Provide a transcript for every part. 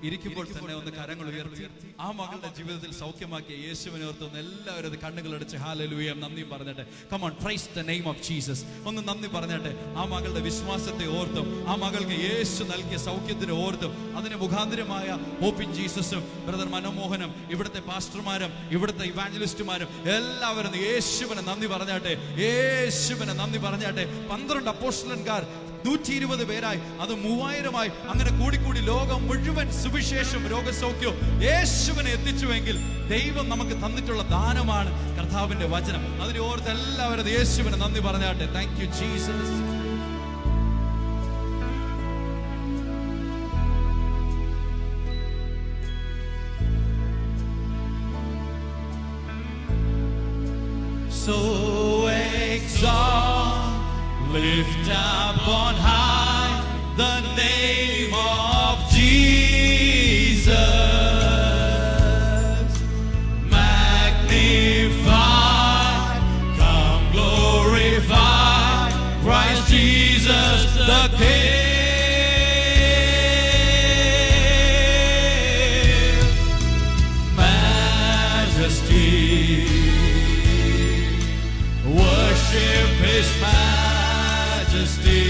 ഇരിക്കുമ്പോൾ തന്നെ ഒന്ന് കരങ്ങൾ ഉയർത്തി ആ മകളുടെ ജീവിതത്തിൽ സൗഖ്യമാക്കിയ യേശുവിനെ ഓർത്തുന്ന എല്ലാവരും അത് കണ്ണുകളടിച്ച് ഹല്ലേലൂയ നന്ദി പറഞ്ഞിട്ട് come on praise the name of Jesus ഒന്ന് നന്ദി പറഞ്ഞിട്ട് ആ മകളുടെ വിശ്വാസത്തെ ഓർത്തും ആ മകൾക്ക് യേശു നൽകിയ സൗഖ്യത്തിന് ഓർത്തും അതിന് മുഖാന്തരമായ ഓപ്പൻ ജീസസും ബ്രദർ മനോമോഹനും ഇവിടുത്തെ പാസ്റ്റർമാരും ഇവിടുത്തെ ഇവാഞ്ചലിസ്റ്റുമാരും എല്ലാവരും യേശുവിനെ നന്ദി പറഞ്ഞാട്ടെ, യേശുവിനെ നന്ദി പറഞ്ഞാട്ടെ. 12 അപ്പോസ്തലന്മാർ 120 പേരായി, അത് 3000-ആയി, അങ്ങനെ കൂടിക്കൂടി ലോകം മുഴുവൻ സുവിശേഷം രോഗസൗഖ്യവും യേശുവിനെ എത്തിച്ചുവെങ്കിൽ ദൈവം നമുക്ക് തന്നിട്ടുള്ള ദാനമാണ് കർത്താവിന്റെ വചനം. അതിനെ ഓർത്ത് എല്ലാവരും യേശുവിനെ നന്ദി പറഞ്ഞാട്ടെ. Thank you Jesus. So exalt, lift up on high the name of Jesus. Magnify, come glorify Christ Jesus the King. Majesty, worship His majesty.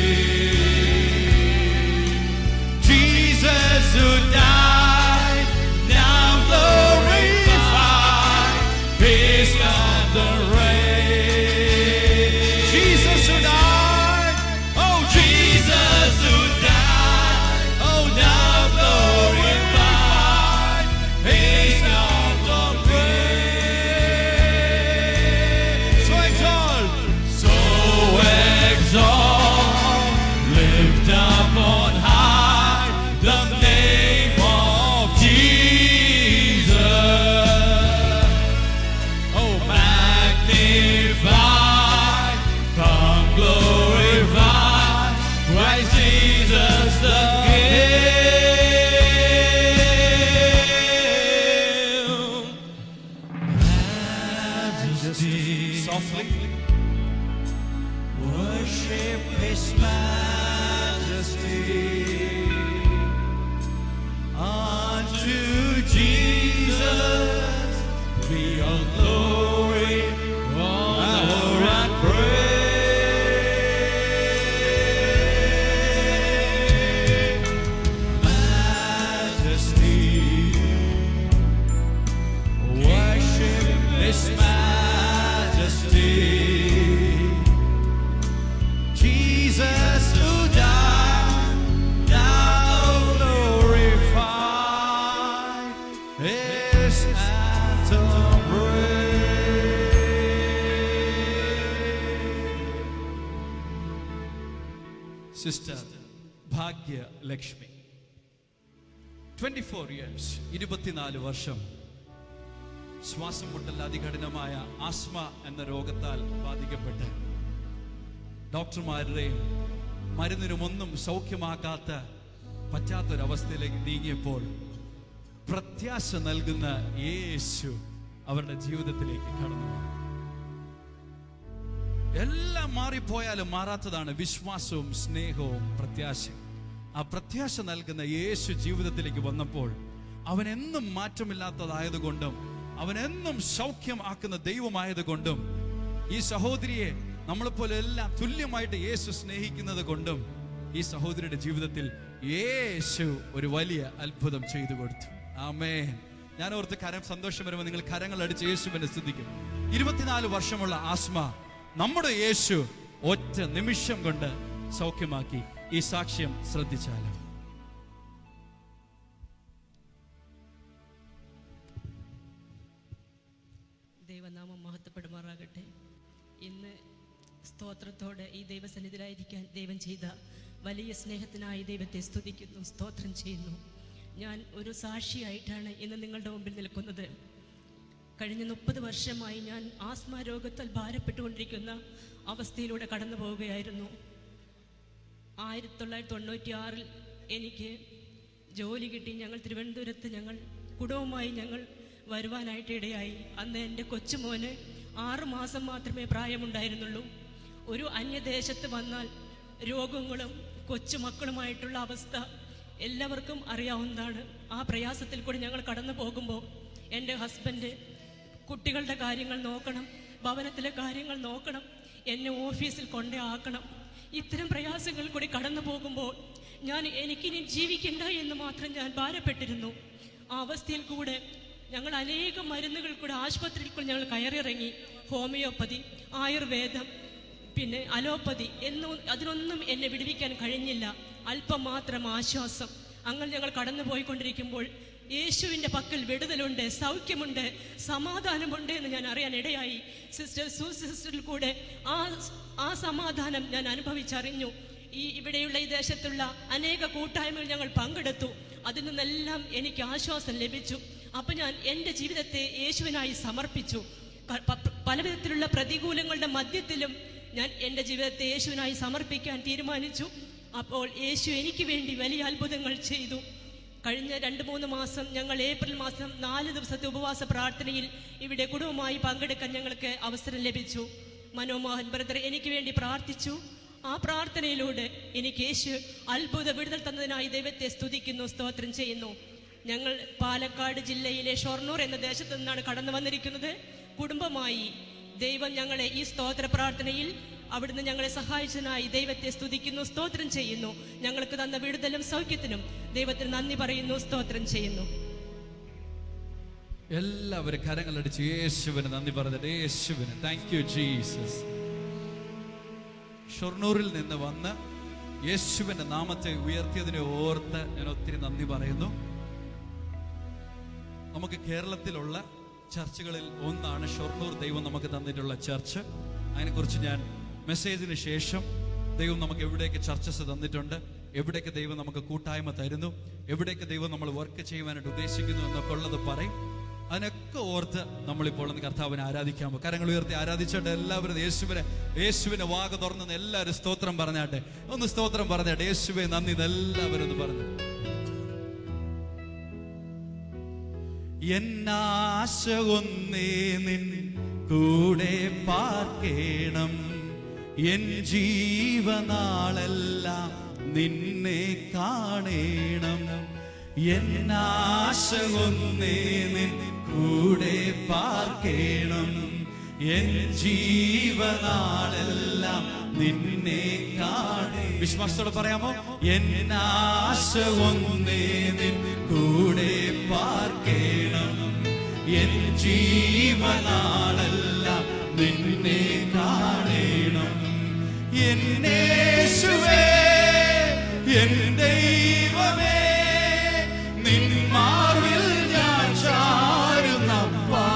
Jesus who died, now glorified, His anthem reigns. Jesus who died, oh Jesus who died, oh now glorified, His anthem reigns. So exalt, so exalt, lift up on high the name of Jesus. Oh, magnify, come glorify Christ Jesus the King. Majesty, softly worship His majesty. Unto Jesus be all glory, honor and praise. Majesty, worship His majesty. Jesus who died, now glorified, His anthem reigns. Sister Bhagya Lakshmi, 24 years, 24 വർഷം ശ്വാസം മുട്ടൽ അതികഠിനമായ asthma എന്ന രോഗത്താൽ ബാധിക്കപ്പെട്ട് ഡോക്ടർമാരുടെയും മരുന്നിനുമൊന്നും സൗഖ്യമാക്കാത്ത പറ്റാത്തൊരവസ്ഥയിലേക്ക് നീങ്ങിയപ്പോൾ പ്രത്യാശ നൽകുന്ന യേശു അവരുടെ ജീവിതത്തിലേക്ക് കടന്നു വന്നു. എല്ലാം മാറിപ്പോയാലും മാറാത്തതാണ് വിശ്വാസവും സ്നേഹവും പ്രത്യാശയും. ആ പ്രത്യാശ നൽകുന്ന യേശു ജീവിതത്തിലേക്ക് വന്നപ്പോൾ അവനെന്നും മാറ്റമില്ലാത്തതായതുകൊണ്ടും അവനെന്നും സൗഖ്യം ആക്കുന്ന ദൈവമായതുകൊണ്ടും ഈ സഹോദരിയെ നമ്മളെപ്പോലെ എല്ലാം തുല്യമായിട്ട് യേശു സ്നേഹിക്കുന്നത് കൊണ്ടും ഈ സഹോദരിയുടെ ജീവിതത്തിൽ യേശു ഒരു വലിയ അത്ഭുതം ചെയ്തു കൊടുത്തു. ആമേൻ. ഞാൻ ഓർത്ത് സന്തോഷം വരുമ്പോൾ നിങ്ങൾ കരങ്ങൾ അടിച്ച് യേശുവിനെ സ്തുതിക്കും. 24 വർഷമുള്ള ആസ്മ നമ്മുടെ യേശു ഒറ്റ നിമിഷം കൊണ്ട് സൗഖ്യമാക്കി. ഈ സാക്ഷ്യം ശ്രദ്ധിച്ചാലും ദൈവനാമം മഹത്വപ്പെടുമാറാകട്ടെ. ഇന്ന് സ്തോത്രത്തോടെ ഈ ദൈവസന്നിധിയിലായിരിക്കാൻ ദൈവം ചെയ്ത വലിയ സ്നേഹത്തിനായി ദൈവത്തെ സ്തുതിക്കുന്നു, സ്തോത്രം ചെയ്യുന്നു. ഞാൻ ഒരു സാക്ഷിയായിട്ടാണ് ഇന്ന് നിങ്ങളുടെ മുമ്പിൽ നിൽക്കുന്നത്. കഴിഞ്ഞ 30 വർഷമായി ഞാൻ ആസ്മ രോഗത്താൽ ഭാരപ്പെട്ടുകൊണ്ടിരിക്കുന്ന അവസ്ഥയിലൂടെ കടന്നു പോവുകയായിരുന്നു. 1996 എനിക്ക് ജോലി കിട്ടി. ഞങ്ങൾ തിരുവനന്തപുരത്ത് കുടുംബമായി ഞങ്ങൾ വരുവാനായിട്ട് ഇടയായി. അന്ന് എൻ്റെ കൊച്ചുമോന് 6 മാസം മാത്രമേ പ്രായമുണ്ടായിരുന്നുള്ളൂ. ഒരു അന്യദേശത്ത് വന്നാൽ രോഗങ്ങളും കൊച്ചുമക്കളുമായിട്ടുള്ള അവസ്ഥ എല്ലാവർക്കും അറിയാവുന്നതാണ്. ആ പ്രയാസത്തിൽ കൂടി ഞങ്ങൾ കടന്നു പോകുമ്പോൾ എൻ്റെ ഹസ്ബൻഡ് കുട്ടികളുടെ കാര്യങ്ങൾ നോക്കണം, ഭവനത്തിലെ കാര്യങ്ങൾ നോക്കണം, എന്നെ ഓഫീസിൽ കൊണ്ടേ ആക്കണം. ഇത്തരം പ്രയാസങ്ങൾ കൂടി കടന്നു പോകുമ്പോൾ എനിക്കിനി ജീവിക്കണ്ട എന്ന് മാത്രം ഞാൻ ഭാരപ്പെട്ടിരുന്നു. ആ അവസ്ഥയിൽ കൂടെ ഞങ്ങൾ അനേകം മരുന്നുകൾ കൂടെ ആശുപത്രിയിൽ കൂടെ ഞങ്ങൾ കയറിയിറങ്ങി. ഹോമിയോപ്പതി, ആയുർവേദം, പിന്നെ അലോപ്പതി അതിനൊന്നും എന്നെ വിടുവിക്കാൻ കഴിഞ്ഞില്ല. അല്പം മാത്രം ആശ്വാസം. അങ്ങനെ ഞങ്ങൾ കടന്നു പോയിക്കൊണ്ടിരിക്കുമ്പോൾ യേശുവിൻ്റെ പക്കൽ വിടുതലുണ്ട്, സൗഖ്യമുണ്ട്, സമാധാനമുണ്ട് എന്ന് ഞാൻ അറിയാൻ ഇടയായി. സിസ്റ്ററിൽ കൂടെ ആ സമാധാനം ഞാൻ അനുഭവിച്ചറിഞ്ഞു. ഇവിടെയുള്ള ഈ ദേശത്തുള്ള അനേക കൂട്ടായ്മകൾ ഞങ്ങൾ പങ്കെടുത്തു. അതിൽ നിന്നെല്ലാം എനിക്ക് ആശ്വാസം ലഭിച്ചു. അപ്പം ഞാൻ എൻ്റെ ജീവിതത്തെ യേശുവിനായി സമർപ്പിച്ചു. പലവിധത്തിലുള്ള പ്രതികൂലങ്ങളുടെ മധ്യത്തിലും ഞാൻ എൻ്റെ ജീവിതത്തെ യേശുവിനായി സമർപ്പിക്കാൻ തീരുമാനിച്ചു. അപ്പോൾ യേശു എനിക്ക് വേണ്ടി വലിയ അത്ഭുതങ്ങൾ ചെയ്തു. കഴിഞ്ഞ 2-3 മാസം ഞങ്ങൾ ഏപ്രിൽ മാസം 4 ദിവസത്തെ ഉപവാസ പ്രാർത്ഥനയിൽ ഇവിടെ കുടുംബമായി പങ്കെടുക്കാൻ ഞങ്ങൾക്ക് അവസരം ലഭിച്ചു. മനോമോഹൻ ബ്രദർ എനിക്ക് വേണ്ടി പ്രാർത്ഥിച്ചു. ആ പ്രാർത്ഥനയിലൂടെ എനിക്ക് യേശു അത്ഭുത വിടുതൽ തന്നതിനായി ദൈവത്തെ സ്തുതിക്കുന്നു, സ്തോത്രം ചെയ്യുന്നു. ഞങ്ങൾ പാലക്കാട് ജില്ലയിലെ ഷൊർണൂർ എന്ന ദേശത്ത് നിന്നാണ് കടന്നു വന്നിരിക്കുന്നത്. കുടുംബമായി ദൈവം ഞങ്ങളെ ഈ സ്തോത്ര പ്രാർത്ഥനയിൽ അവിടുന്ന് ഞങ്ങളെ സഹായിച്ചതിനായി ദൈവത്തെ സ്തുതിക്കുന്നു, സ്തോത്രം ചെയ്യുന്നു. ഞങ്ങൾക്ക് തന്ന വിടുതലും സൗഖ്യത്തിനും ദൈവത്തിന് നന്ദി പറയുന്നു, സ്തോത്രം ചെയ്യുന്നു. എല്ലാവരും കരങ്ങളടിച്ച് യേശുവിന് നന്ദി പറഞ്ഞിട്ട് യേശുവിന് താങ്ക് യു ജീസസ്. ഷൊർണൂരിൽ നിന്ന് വന്ന് യേശുവിന്റെ നാമത്തെ ഉയർത്തിയതിനെ ഓർത്ത് ഞാൻ ഒത്തിരി നന്ദി പറയുന്നു. നമുക്ക് കേരളത്തിലുള്ള ചർച്ചുകളിൽ ഒന്നാണ് ഷൊർണൂർ ദൈവം നമുക്ക് തന്നിട്ടുള്ള ചർച്ച്. അതിനെക്കുറിച്ച് ഞാൻ മെസ്സേജിന് ശേഷം ദൈവം നമുക്ക് എവിടേക്ക് ചർച്ചസ് തന്നിട്ടുണ്ട്, എവിടേക്ക് ദൈവം നമുക്ക് കൂട്ടായ്മ തരുന്നു, എവിടേക്ക് ദൈവം നമ്മൾ വർക്ക് ചെയ്യുവാനായിട്ട് ഉദ്ദേശിക്കുന്നു എന്നൊക്കെ ഉള്ളത് പറയും. അതിനൊക്കെ ഓർത്ത് നമ്മളിപ്പോൾ ഒന്ന് കർത്താവിനെ ആരാധിക്കാമോ? കരങ്ങൾ ഉയർത്തി ആരാധിച്ചോട്ടെ എല്ലാവരും. യേശുവിനെ വാക തുറന്ന് എല്ലാവരും സ്തോത്രം പറഞ്ഞാട്ടെ. ഒന്ന് സ്തോത്രം പറഞ്ഞാട്ടെ. യേശുവെ നന്ദി എല്ലാവരും ഒന്ന് പറഞ്ഞു. എന്നാശ ഒന്നേ നിൻ കൂടെ പാർക്കേണം, എൻ ജീവനാളെല്ലാം നിന്നെ കാണേണം. എന്നാശ ഒന്നേ നിൻ കൂടെ പാർക്കേണം, എൻ ജീവനാളെല്ലാം നിന്നെ കാണേ. വിശ്വാസത്തോടെ പറയാമോ? എന്നാശ ഒന്നേ നിൻ കൂടെ പാർക്കേണം, എൻ ജീവനാളെല്ലാം നിന്നെ കാണേണം. എന്നേശുവേ എൻ ദൈവമേ, നിൻ മാർവിൽ ഞാൻ ചാരുന്നപ്പാ,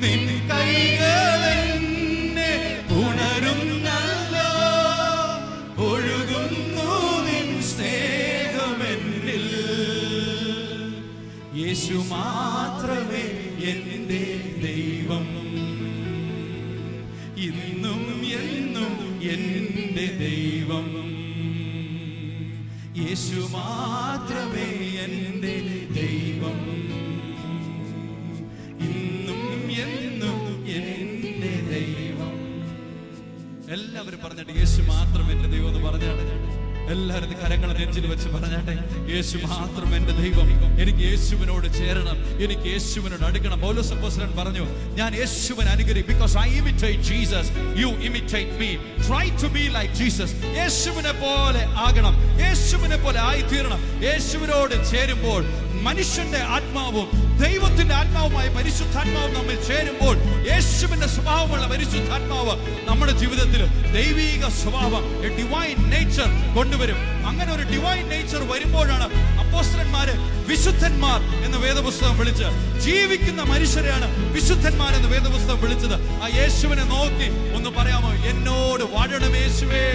നിൻ കൈകൾ എന്നെ ഉണരുന്നല്ലോ, ഒഴുകുന്നു നിൻ സ്നേഹമെന്നിൽ. യേശു മാത്രമേ എന്റെ ദൈവം, ഇന്നും എന്നും എന്റെ ദൈവം. യേശു മാത്രമേ എന്റെ ദൈവം, ഇന്നും എന്നും എന്റെ ദൈവം. എല്ലാവരും പറഞ്ഞാട്ടെ യേശു മാത്രം എന്റെ ദൈവം എന്ന് പറഞ്ഞാട്ടെ. എല്ലാവരും കരങ്ങൾ നെഞ്ചിൽ വെച്ച് പറഞ്ഞാട്ടെ യേശു മാത്രം എന്റെ ദൈവം. എനിക്ക് യേശുവിനോട് ചേരണം, എനിക്ക് യേശുവിനോട് അടുക്കണം. പൗലോസ് അപ്പോസ്തലൻ പറഞ്ഞു, ഞാൻ യേശുവിനെ അനുകരിക്കും. because I imitate Jesus, you imitate me. try to be like Jesus. യേശുവിനെ പോലെ ആകണം, യേശുവിനെ പോലെ ആയിത്തീരണം. യേശുവിനോട് ചേരുമ്പോൾ മനുഷ്യന്റെ ആത്മാവും ദൈവത്തിന്റെ ആത്മാവുമായി പരിശുദ്ധാത്മാവും തമ്മിൽ ചേരുമ്പോൾ യേശുവിന്റെ സ്വഭാവമുള്ള പരിശുദ്ധാത്മാവ് നമ്മുടെ ജീവിതത്തിൽ ദൈവിക സ്വഭാവം, ഡിവൈൻ നേച്ചർ കൊണ്ടുവരും. അങ്ങനെ ഒരു ഡിവൈൻ നേച്ചർ വരുമ്പോഴാണ് അപ്പോസ്തലന്മാര് വിശുദ്ധന്മാർ എന്ന് വേദപുസ്തകം വിളിച്ച്, ജീവിക്കുന്ന മനുഷ്യരെയാണ് വിശുദ്ധന്മാർ എന്ന് വേദപുസ്തകം വിളിച്ചത്. ആ യേശുവിനെ നോക്കി ഒന്ന് പറയാമോ? എന്നോട് വാഴണം യേശുവേ.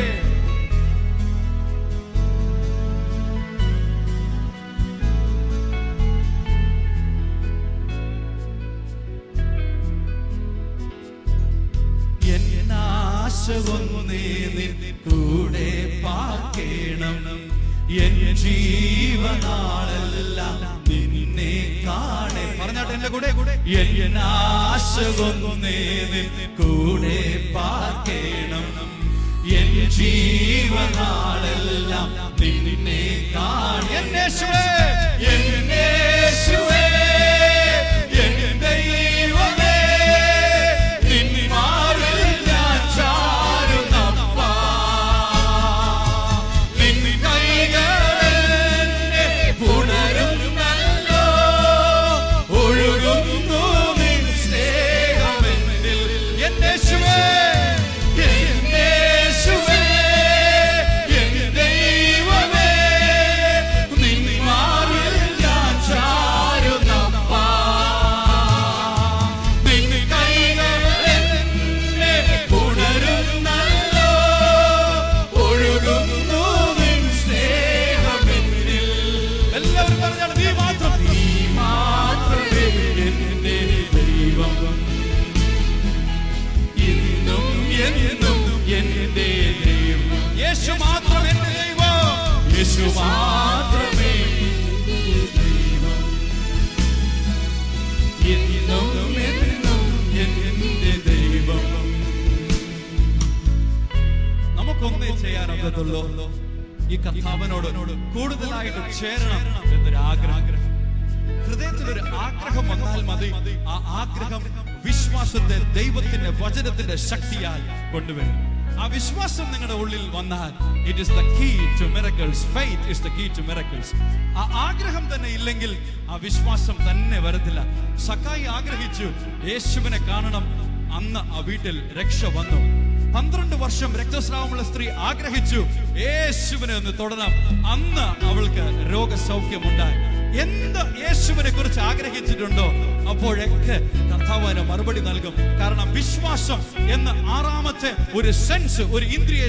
നാശമൊന്നേ നിൻ കൂടെ പാർക്കേണം. എൻ ജീവനാളെല്ലാം നിന്നെ കാണേ. പറഞ്ഞാട്ടെ എന്റെ കൂടെ. എൻ നാശമൊന്നേ നിൻ കൂടെ പാർക്കേണം. എൻ ജീവനാളെല്ലാം നിന്നെ കാണേ. യേശുവേ, യേശുവേ, എൻ ദൈവമേ, നിൻ മാറിൽ ഞാൻ ചാരുന്നപ്പാ. നിൻ കൈകളെന്നെ പുണരുന്നല്ലോ. ഒഴുകുന്നു നിൻ സ്നേഹമെന്നിൽ. യേശുവേ, യേശു മാത്രം എന്റെ ദൈവം. യേശു മാത്രമേ ദൈവം. എന്നും എന്നും എന്റെ ദൈവം. നമുക്കൊന്നേ ചെയ്യാനൊക്കത്തുള്ളൂ. ഈ കർത്താവിനോട് കൂടുതലായിട്ട് ചേരണം എന്നൊരു ആഗ്രഹം. ഹൃദയത്തിലൊരു ആഗ്രഹം വന്നാൽ മതി. ആ ആഗ്രഹം വിശ്വാസത്തെ ദൈവത്തിന്റെ വചനത്തിന്റെ ശക്തിയാൽ കൊണ്ടുവരും. ആ വിശ്വാസം നിങ്ങളുടെ ഉള്ളിൽ വന്നാൽ it is the key to miracles. Faith is the key to miracles. ആ ആഗ്രഹം തന്നെ ഇല്ലെങ്കിൽ ആ വിശ്വാസം തന്നെ വരത്തില്ല. സക്കായി ആഗ്രഹിച്ചു യേശുവിനെ കാണണം. അന്ന് ആ വീട്ടിൽ രക്ഷ വന്നു. 12 വർഷം രക്തസ്രാവമുള്ള സ്ത്രീ ആഗ്രഹിച്ചു യേശുവിനെ ഒന്ന് തൊടണം. അന്ന് അവൾക്ക് രോഗസൗഖ്യമുണ്ടായി. എന്ത് യേശുവിനെ കുറിച്ച് ആഗ്രഹിച്ചിട്ടുണ്ടോ അപ്പോഴൊക്കെ കർത്താവിന് മറുപടി നൽകും. കാരണം വിശ്വാസം എന്ന ആറാമത്തെ ഒരു സെൻസ്, ഒരു ഇന്ദ്രിയ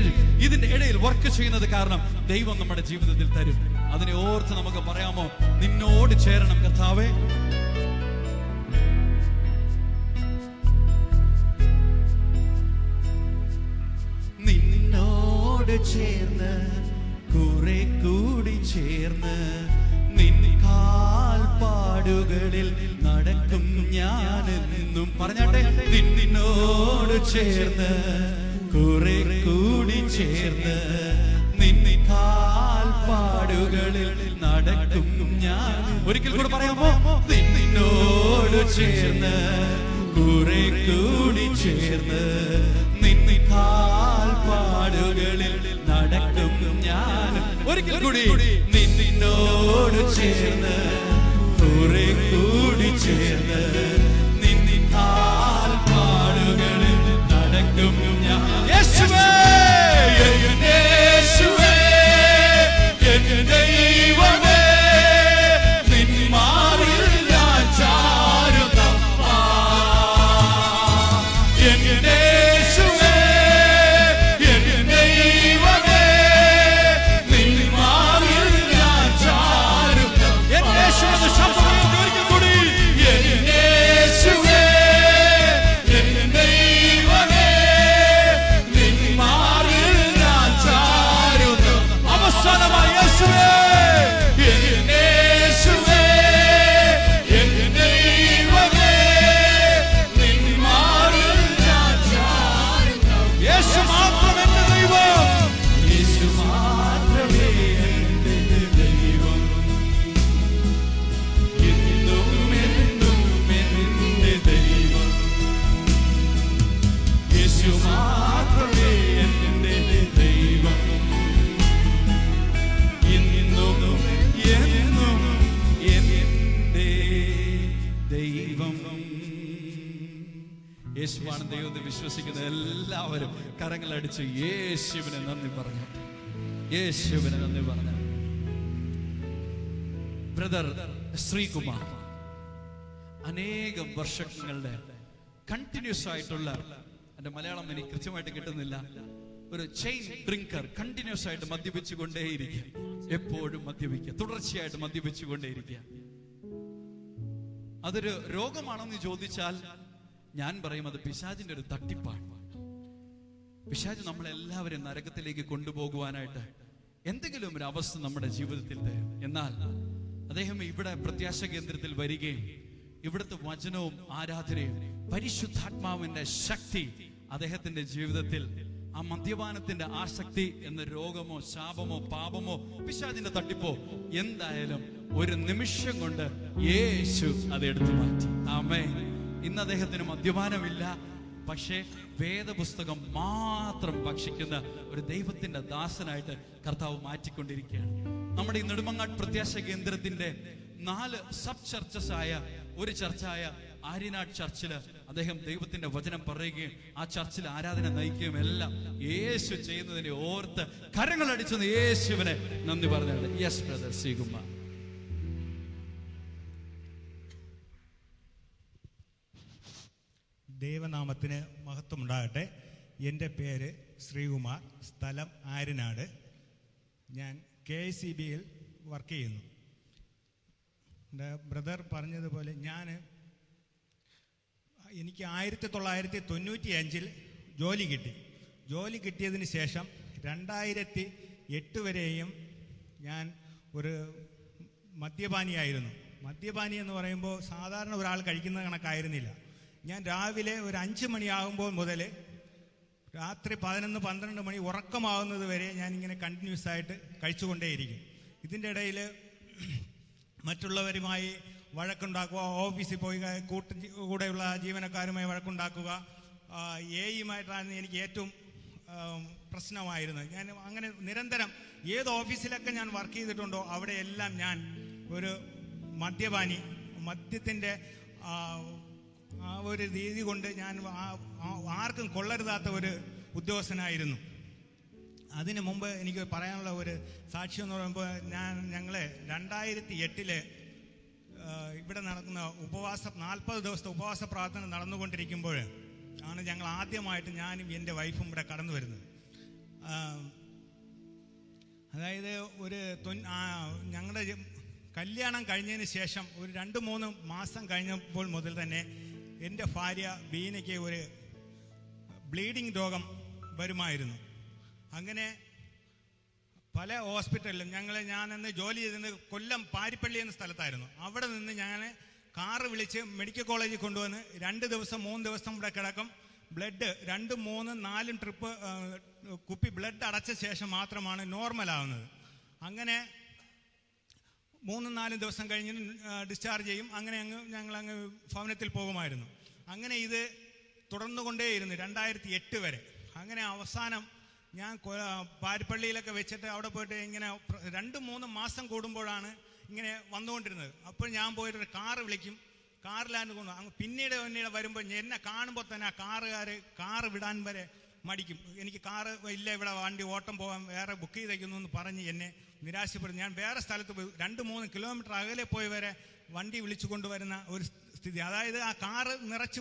ഇതിന്റെ ഇടയിൽ വർക്ക് ചെയ്യുന്നത് കാരണം ദൈവം നമ്മുടെ ജീവിതത്തിൽ തരും. അതിനെ ഓർത്ത് നമുക്ക് പറയാമോ, നിന്നോട് ചേരണം കർത്താവേ. നിന്നോട് ചേർന്ന് കുറെ കൂടി ചേർന്ന് നിൻ കാൽപ്പാടുകളിൽ നടക്കും ഞാനെന്നും. പറഞ്ഞാട്ടെ, നിന്നോട് ചേർന്ന് കുറെ കൂടി ചേർന്ന് നിൻ കാൽപ്പാടുകളിൽ നടക്കും ഞാൻ. ഒരിക്കൽ കൂടെ പറയാമോ, നിന്നോട് ചേർന്ന് കുറെ കൂടി ചേർന്ന് നിൻ കാൽപ്പാടുകളിൽ നടക്കും ഞാൻ. ഒരിക്കൽ കൂടി, നിന്നോട് ചേർന്ന് കുറെ കൂടി ചേർന്ന് നിൻ കാൽപ്പാടുകളിൽ നടക്കും ഞാൻ. യേശുവേ, യേശുവേ, എൻ ദൈവമേ, നിൻ മാറിൽ ഞാൻ ചാരുന്നപ്പാ. യേശുവേ, എൻ ദൈവമേ, നിൻ മാറിൽ ഞാൻ ചാരുന്നപ്പാ. യേശുവേ, ശബ്ദമുയർത്തി ഒരിക്കൽ കൂടി. യേശുവേ, എൻ ദൈവമേ, നിൻ മാറിൽ ഞാൻ ചാരുന്നപ്പാ. അവസാനമായി യേശുവേ, യേശുവേ, എൻ ദൈവമേ, നിൻ മാറിൽ ഞാൻ ചാരുന്നപ്പാ. യേശു മാത്രം എന്റെ ദൈവം. യേശു മാത്രമേ എന്റെ ദൈവം. എന്നും എന്നും എന്റെ ദൈവം. യേശു മാത്രമേ എന്റെ ദൈവം. എന്നും എന്നും എന്റെ ദൈവം. യേശുവാണ് ദൈവത്തെ വിശ്വസിക്കുന്ന എല്ലാവരും കരങ്ങളടിച്ച് യേശുവിനെ നന്ദി പറഞ്ഞു. യേശുവിനെ നന്ദി പറഞ്ഞു. ബ്രദർ ശ്രീകുമാർ അനേകം വർഷങ്ങളുടെ കണ്ടിന്യൂസ് ആയിട്ടുള്ള, എന്റെ മലയാളം എനിക്ക് കൃത്യമായിട്ട് കിട്ടുന്നില്ല, ഒരു ചെയിൻ ഡ്രിങ്കർ, കണ്ടിന്യൂസ് ആയിട്ട് മദ്യപിച്ചുകൊണ്ടേയിരിക്കുക. എപ്പോഴും മദ്യപിക്കുക, തുടർച്ചയായിട്ട് മദ്യപിച്ചുകൊണ്ടേയിരിക്കുക. അതൊരു രോഗമാണെന്ന് ചോദിച്ചാൽ ഞാൻ പറയും അത് പിശാചിന്റെ ഒരു തട്ടിപ്പാണ്. പിശാച് നമ്മളെല്ലാവരെയും നരകത്തിലേക്ക് കൊണ്ടുപോകുവാനായിട്ട് എന്തെങ്കിലും ഒരു അവസ്ഥ നമ്മുടെ ജീവിതത്തിൽ തരും. എന്നാൽ അദ്ദേഹം ഇവിടെ പ്രത്യാശ കേന്ദ്രത്തിൽ വരികയും ഇവിടുത്തെ വചനവും ആരാധനയും പരിശുദ്ധാത്മാവിന്റെ ശക്തി അദ്ദേഹത്തിന്റെ ജീവിതത്തിൽ, ആ മദ്യപാനത്തിന്റെ ആസക്തി എന്ന രോഗമോ ശാപമോ പാപമോ പിശാചിന്റെ തട്ടിപ്പോ എന്തായാലും ഒരു നിമിഷം കൊണ്ട് യേശു അത് എടുത്തു മാറ്റി. ആമേൻ. ഇന്ന് അദ്ദേഹത്തിന് മദ്യപാനമില്ല, പക്ഷേ വേദപുസ്തകം മാത്രം ഭക്ഷിക്കുന്ന ഒരു ദൈവത്തിന്റെ ദാസനായിട്ട് കർത്താവ് മാറ്റിക്കൊണ്ടിരിക്കുകയാണ്. നമ്മുടെ ഈ നെടുമങ്ങാട് പ്രത്യാശ കേന്ദ്രത്തിന്റെ 4 സബ് ചർച്ചസ് ആയ ഒരു ചർച്ചായ ആര്യനാട് ചർച്ചില് അദ്ദേഹം ദൈവത്തിന്റെ വചനം പറയുകയും ആ ചർച്ചിൽ ആരാധന നയിക്കുകയും എല്ലാം യേശു ചെയ്യുന്നതിനെ ഓർത്ത് കരങ്ങളടിച്ചെന്ന് യേശുവിനെ നന്ദി പറഞ്ഞാണ്. Yes brother Sreekumar. ദൈവനാമത്തിന് മഹത്വം ഉണ്ടാകട്ടെ. എൻ്റെ പേര് ശ്രീകുമാർ, സ്ഥലം ആര്യനാട്. ഞാൻ KICBയിൽ വർക്ക് ചെയ്യുന്നു. എൻ്റെ ബ്രദർ പറഞ്ഞതുപോലെ എനിക്ക് 1995 ജോലി കിട്ടി. ജോലി കിട്ടിയതിന് ശേഷം 2008 വരെയും ഞാൻ ഒരു മദ്യപാനിയായിരുന്നു. മദ്യപാനി എന്ന് പറയുമ്പോൾ സാധാരണ ഒരാൾ കഴിക്കുന്ന കണക്കായിരുന്നില്ല. ഞാൻ രാവിലെ ഒരു 5 മണിയാകുമ്പോൾ മുതൽ രാത്രി 11-12 മണി ഉറക്കമാകുന്നത് വരെ ഞാനിങ്ങനെ കണ്ടിന്യൂസ് ആയിട്ട് കഴിച്ചുകൊണ്ടേയിരിക്കും. ഇതിൻ്റെ ഇടയിൽ മറ്റുള്ളവരുമായി വഴക്കുണ്ടാക്കുക, ഓഫീസിൽ പോയി കൂടെയുള്ള ജീവനക്കാരുമായി വഴക്കുണ്ടാക്കുക, എയുമായിട്ടാണ് എനിക്ക് ഏറ്റവും പ്രശ്നമായിരുന്നത്. ഞാൻ അങ്ങനെ നിരന്തരം ഏത് ഓഫീസിലൊക്കെ ഞാൻ വർക്ക് ചെയ്തിട്ടുണ്ടോ അവിടെയെല്ലാം ഞാൻ ഒരു മദ്യപാനി, മദ്യത്തിൻ്റെ ആ ഒരു രീതി കൊണ്ട് ഞാൻ ആർക്കും കൊള്ളരുതാത്ത ഒരു ഉദ്യോഗസ്ഥനായിരുന്നു. അതിനു മുമ്പ് എനിക്ക് പറയാനുള്ള ഒരു സാക്ഷ്യം എന്ന് പറയുമ്പോൾ ഞങ്ങൾ 2008 ഇവിടെ നടക്കുന്ന 40 ദിവസത്തെ ഉപവാസ പ്രാർത്ഥന നടന്നുകൊണ്ടിരിക്കുമ്പോൾ ആണ് ഞങ്ങൾ ആദ്യമായിട്ട് ഞാനും എൻ്റെ വൈഫും ഇവിടെ കടന്നു വരുന്നത്. അതായത് ഞങ്ങളുടെ കല്യാണം കഴിഞ്ഞതിന് ശേഷം ഒരു 2-3 മാസം കഴിഞ്ഞപ്പോൾ മുതൽ തന്നെ എൻ്റെ ഭാര്യ ബീനയ്ക്ക് ഒരു ബ്ലീഡിങ് രോഗം വരുമായിരുന്നു. അങ്ങനെ പല ഹോസ്പിറ്റലിലും ഞാനന്ന് ജോലി ചെയ്തിരുന്നത് കൊല്ലം പാരിപ്പള്ളി എന്ന സ്ഥലത്തായിരുന്നു. അവിടെ നിന്ന് ഞാൻ കാറ് വിളിച്ച് മെഡിക്കൽ കോളേജിൽ കൊണ്ടുവന്ന് 2 ദിവസം 3 ദിവസം ഇവിടെ കിടക്കും. ബ്ലഡ് 2, 3, 4 ട്രിപ്പ് കുപ്പി ബ്ലഡ് അടച്ച ശേഷം മാത്രമാണ് നോർമലാവുന്നത്. അങ്ങനെ 3-4 ദിവസം കഴിഞ്ഞ് ഡിസ്ചാർജ് ചെയ്യും. അങ്ങനെ ഞങ്ങളങ്ങ് ഭവനത്തിൽ പോകുമായിരുന്നു. അങ്ങനെ ഇത് തുടർന്നുകൊണ്ടേയിരുന്നു 2008 വരെ. അങ്ങനെ അവസാനം ഞാൻ പാരിപ്പള്ളിയിലൊക്കെ വെച്ചിട്ട് അവിടെ പോയിട്ട് ഇങ്ങനെ 2-3 മാസം കൂടുമ്പോഴാണ് ഇങ്ങനെ വന്നുകൊണ്ടിരുന്നത്. അപ്പോൾ ഞാൻ പോയിട്ടൊരു കാറ് വിളിക്കും, കാറിലാണ് കൊണ്ടു. പിന്നീട് വരുമ്പോൾ എന്നെ കാണുമ്പോൾ തന്നെ ആ കാറ് വിടാൻ വരെ മടിക്കും. എനിക്ക് കാറ് ഇല്ല, ഇവിടെ വണ്ടി ഓട്ടം പോകാൻ വേറെ ബുക്ക് ചെയ്തേക്കുന്നു എന്ന് പറഞ്ഞ് എന്നെ നിരാശപ്പെടും. ഞാൻ വേറെ സ്ഥലത്ത് പോയി 2-3 കിലോമീറ്റർ അകലെ പോയി വരെ വണ്ടി വിളിച്ചു കൊണ്ടുവരുന്ന ഒരു സ്ഥിതി. അതായത് ആ കാറ് നിറച്ച്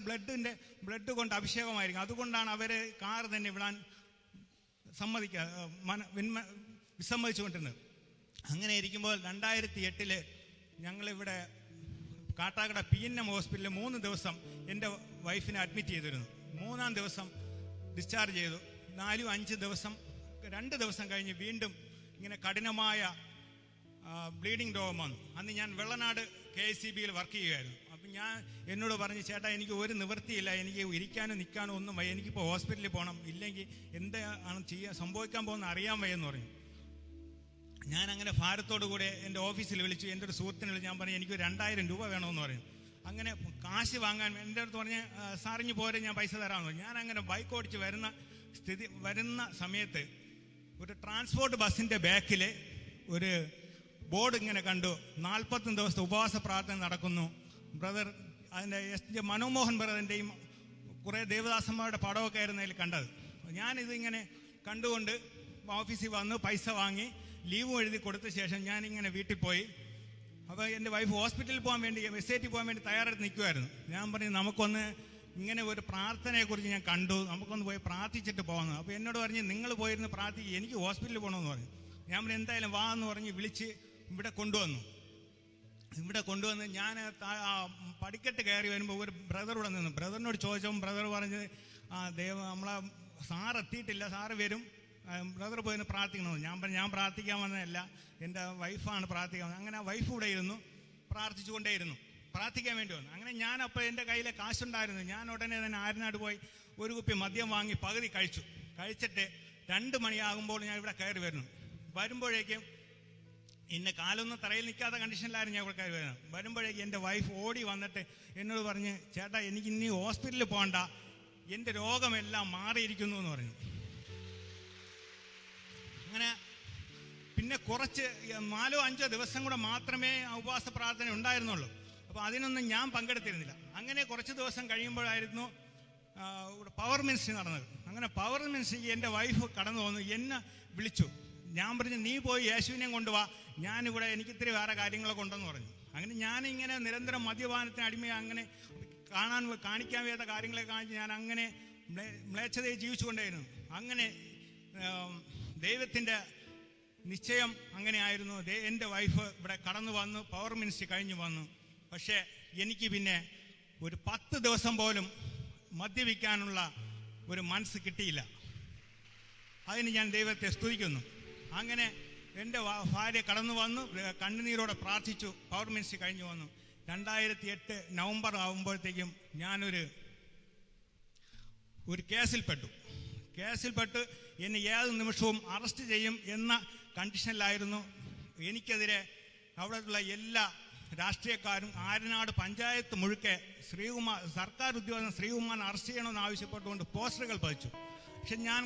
ബ്ലഡ് കൊണ്ട് അഭിഷേകമായിരിക്കും. അതുകൊണ്ടാണ് അവർ കാറ് തന്നെ വിടാൻ വിസമ്മതിച്ചുകൊണ്ടിരുന്നത്. അങ്ങനെ ഇരിക്കുമ്പോൾ 2008 ഞങ്ങളിവിടെ കാട്ടാക്കട PNM ഹോസ്പിറ്റലിൽ 3 ദിവസം എൻ്റെ വൈഫിനെ അഡ്മിറ്റ് ചെയ്തിരുന്നു. 3-ാം ദിവസം ഡിസ്ചാർജ് ചെയ്തു. 4-5 ദിവസം 2 ദിവസം കഴിഞ്ഞ് വീണ്ടും ഇങ്ങനെ കഠിനമായ ബ്ലീഡിങ് രോഗം വന്നു. അന്ന് ഞാൻ വെള്ളനാട് KICBയിൽ വർക്ക് ചെയ്യുമായിരുന്നു. അപ്പം എന്നോട് പറഞ്ഞു, ചേട്ടാ എനിക്ക് ഒരു നിവൃത്തിയില്ല, എനിക്ക് ഇരിക്കാനോ നിൽക്കാനോ ഒന്നും വയ്യ, എനിക്കിപ്പോൾ ഹോസ്പിറ്റലിൽ പോകണം, ഇല്ലെങ്കിൽ എന്താണ് സംഭവിക്കാൻ പോകുന്ന അറിയാൻ വയ്യെന്ന് പറഞ്ഞു. ഞാൻ അങ്ങനെ ഭാരത്തോടു കൂടെ എൻ്റെ ഓഫീസിൽ വിളിച്ചു. എൻ്റെ ഒരു സുഹൃത്തിനെ വിളിച്ച് ഞാൻ പറഞ്ഞു, എനിക്ക് 2000 രൂപ വേണമെന്ന് പറഞ്ഞു. അങ്ങനെ കാശ് വാങ്ങാൻ എൻ്റെ അടുത്ത് പറഞ്ഞ്, സാറിഞ്ഞ് പോരെ, ഞാൻ പൈസ തരാമെന്ന് പറഞ്ഞു. ഞാൻ അങ്ങനെ ബൈക്ക് ഓടിച്ച് വരുന്ന സമയത്ത് ഒരു ട്രാൻസ്പോർട്ട് ബസ്സിൻ്റെ ബാക്കിൽ ഒരു ബോർഡ് ഇങ്ങനെ കണ്ടു, 41 ദിവസത്തെ ഉപവാസ പ്രാർത്ഥന നടക്കുന്നു. ബ്രദർ അതിൻ്റെ മനോമോഹൻ ബ്രദറിൻ്റെയും കുറേ ദേവദാസന്മാരുടെ പടമൊക്കെ ആയിരുന്നു അതിൽ കണ്ടത്. ഞാനിതിങ്ങനെ കണ്ടുകൊണ്ട് ഓഫീസിൽ വന്ന് പൈസ വാങ്ങി ലീവും എഴുതി കൊടുത്ത ശേഷം ഞാനിങ്ങനെ വീട്ടിൽ പോയി. അപ്പോൾ എൻ്റെ വൈഫ് ഹോസ്പിറ്റലിൽ പോകാൻ വേണ്ടി, SAT പോകാൻ വേണ്ടി തയ്യാറെടുത്ത് നിൽക്കുമായിരുന്നു. ഞാൻ പറഞ്ഞു, നമുക്കൊന്ന് ഇങ്ങനെ ഒരു പ്രാർത്ഥനയെക്കുറിച്ച് ഞാൻ കണ്ടു, നമുക്കൊന്ന് പോയി പ്രാർത്ഥിച്ചിട്ട് പോകാമെന്ന്. അപ്പോൾ എന്നോട് പറഞ്ഞ്, നിങ്ങൾ പോയിരുന്ന് പ്രാർത്ഥിക്കുക, എനിക്ക് ഹോസ്പിറ്റലിൽ പോകണമെന്ന് പറഞ്ഞു. ഞാൻ പറഞ്ഞു, എന്തായാലും വാ എന്ന് പറഞ്ഞ് വിളിച്ച് ഇവിടെ കൊണ്ടുവന്ന് ഞാൻ പടിക്കെട്ട് കയറി വരുമ്പോൾ ഒരു ബ്രദർ ഇവിടെ നിന്നു. ബ്രദറിനോട് ചോദിച്ചപ്പോൾ ബ്രദർ പറഞ്ഞത്, ദൈവം നമ്മളെ സാറ് എത്തിയിട്ടില്ല, സാറ് വരും, ബ്രദർ പോയി പ്രാർത്ഥിക്കണമെന്ന്. ഞാൻ പറഞ്ഞു ഞാൻ പ്രാർത്ഥിക്കാൻ വന്നതല്ല, എൻ്റെ വൈഫാണ് പ്രാർത്ഥിക്കാൻ വന്നത്. അങ്ങനെ വൈഫ് ഇവിടെ ഇരുന്നു പ്രാർത്ഥിച്ചുകൊണ്ടേയിരുന്നു, പ്രാർത്ഥിക്കാൻ വേണ്ടി വന്നു. അങ്ങനെ ഞാൻ അപ്പോൾ എൻ്റെ കയ്യിൽ കാശുണ്ടായിരുന്നു. ഞാൻ ഉടനെ തന്നെ ആര്യനാട് പോയി ഒരു കുപ്പി മദ്യം വാങ്ങി പകുതി കഴിച്ചിട്ട് 2 മണിയാകുമ്പോൾ ഞാൻ ഇവിടെ കയറി വരുമ്പോഴേക്കും എന്നെ കാലൊന്നും തറയിൽ നിൽക്കാത്ത കണ്ടീഷനിലായിരുന്നു ഞാൻ ഇവിടെ കയറി വരുമ്പോഴേക്കും എൻ്റെ വൈഫ് ഓടി വന്നിട്ട് എന്നോട് പറഞ്ഞ്, ചേട്ടാ എനിക്ക് ഇനി ഹോസ്പിറ്റലിൽ പോകണ്ട, എൻ്റെ രോഗമെല്ലാം മാറിയിരിക്കുന്നു എന്ന് പറഞ്ഞു. അങ്ങനെ പിന്നെ കുറച്ച് 4-5 ദിവസം കൂടെ മാത്രമേ ഉപവാസ പ്രാർത്ഥന ഉണ്ടായിരുന്നുള്ളൂ. അപ്പോൾ അതിനൊന്നും ഞാൻ പങ്കെടുത്തിരുന്നില്ല. അങ്ങനെ കുറച്ച് ദിവസം കഴിയുമ്പോഴായിരുന്നു പവർ മിനിസ്ട്രി നടന്നത്. അങ്ങനെ പവർ മിനിസ്ട്രിക്ക് എൻ്റെ വൈഫ് കടന്നു വന്നു, എന്നെ വിളിച്ചു. ഞാൻ പറഞ്ഞു, നീ പോയി യേശുവിനെ കൊണ്ടുപോവാ, ഞാനിവിടെ എനിക്കിത്തിരി വേറെ കാര്യങ്ങളൊക്കെ ഉണ്ടെന്ന് പറഞ്ഞു. അങ്ങനെ ഞാനിങ്ങനെ നിരന്തരം മദ്യപാനത്തിന് അടിമയെ അങ്ങനെ കാണിക്കാൻ വേണ്ട കാര്യങ്ങളെ കാണിച്ച് ഞാൻ അങ്ങനെ മ്ലേച്ഛതയെ ജീവിച്ചുകൊണ്ടേയിരുന്നു. അങ്ങനെ ദൈവത്തിൻ്റെ നിശ്ചയം അങ്ങനെയായിരുന്നു. എൻ്റെ വൈഫ് ഇവിടെ കടന്നു വന്നു, പവർ മിനിസ്ട്രി കഴിഞ്ഞ് വന്നു. പക്ഷേ എനിക്ക് പിന്നെ ഒരു 10 ദിവസം പോലും മദ്യപിക്കാനുള്ള ഒരു മനസ്സ് കിട്ടിയില്ല. അതിന് ഞാൻ ദൈവത്തെ സ്തുതിക്കുന്നു. അങ്ങനെ എൻ്റെ ഭാര്യ കടന്നു വന്നു, കണ്ണുനീരോടെ പ്രാർത്ഥിച്ചു, പവർ മിനിസ്ട്രി കഴിഞ്ഞു വന്നു. 2008 നവംബർ ആകുമ്പോഴത്തേക്കും ഞാനൊരു കേസിൽപ്പെട്ട് എന്നെ ഏത് നിമിഷവും അറസ്റ്റ് ചെയ്യും എന്ന കണ്ടീഷനിലായിരുന്നു. എനിക്കെതിരെ അവിടെയുള്ള എല്ലാ രാഷ്ട്രീയക്കാരും ആര്യനാട് പഞ്ചായത്ത് മുഴുക്കെ സർക്കാർ ഉദ്യോഗസ്ഥൻ ശ്രീകുമാറിനെ അറസ്റ്റ് ചെയ്യണമെന്ന് ആവശ്യപ്പെട്ടുകൊണ്ട് പോസ്റ്ററുകൾ പതിച്ചു. പക്ഷെ ഞാൻ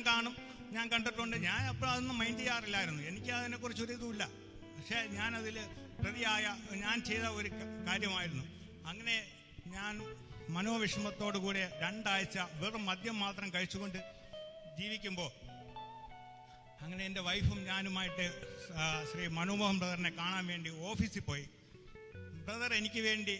കണ്ടിട്ടുണ്ട്. ഞാൻ അപ്പോൾ അതൊന്നും മൈൻഡ് ചെയ്യാറില്ലായിരുന്നു, എനിക്ക് അതിനെക്കുറിച്ച് ഒരു ഇതുമില്ല. പക്ഷേ ഞാനതിൽ ഞാൻ ചെയ്ത ഒരു കാര്യമായിരുന്നു. അങ്ങനെ ഞാൻ മനോവിഷമത്തോടു കൂടെ 2 ആഴ്ച വെറും മദ്യം മാത്രം കഴിച്ചുകൊണ്ട് ജീവിക്കുമ്പോൾ അങ്ങനെ എൻ്റെ വൈഫും ഞാനുമായിട്ട് ശ്രീ മനോമോഹൻ ബ്രദറിനെ കാണാൻ വേണ്ടി ഓഫീസിൽ പോയി. ബ്രദർ എനിക്ക് വേണ്ടി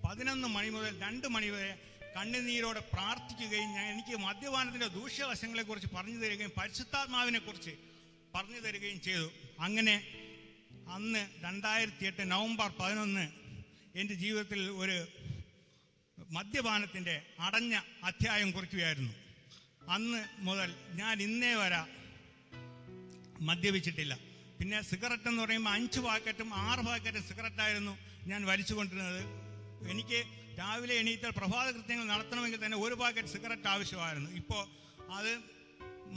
11 മണി മുതൽ 2 മണി വരെ കണ്ണുനീരോടെ പ്രാർത്ഥിക്കുകയും എനിക്ക് മദ്യപാനത്തിൻ്റെ ദൂഷ്യവശങ്ങളെക്കുറിച്ച് പറഞ്ഞു തരികയും പരിശുദ്ധാത്മാവിനെക്കുറിച്ച് പറഞ്ഞു തരികയും ചെയ്തു. അങ്ങനെ അന്ന് 2008 നവംബർ 11 എൻ്റെ ജീവിതത്തിൽ ഒരു മദ്യപാനത്തിൻ്റെ അടഞ്ഞ അധ്യായം കുറിക്കുകയായിരുന്നു. അന്ന് മുതൽ ഞാൻ ഇന്നേ വരെ മദ്യപിച്ചിട്ടില്ല. പിന്നെ സിഗരറ്റ് എന്ന് പറയുമ്പോൾ 5 പാക്കറ്റും 6 പാക്കറ്റും സിഗരറ്റായിരുന്നു ഞാൻ വലിച്ചുകൊണ്ടിരുന്നത്. എനിക്ക് രാവിലെ എണീറ്റാൽ പ്രഭാത കൃത്യങ്ങൾ നടത്തണമെങ്കിൽ തന്നെ 1 പാക്കറ്റ് സിഗരറ്റ് ആവശ്യമായിരുന്നു. ഇപ്പോൾ അത്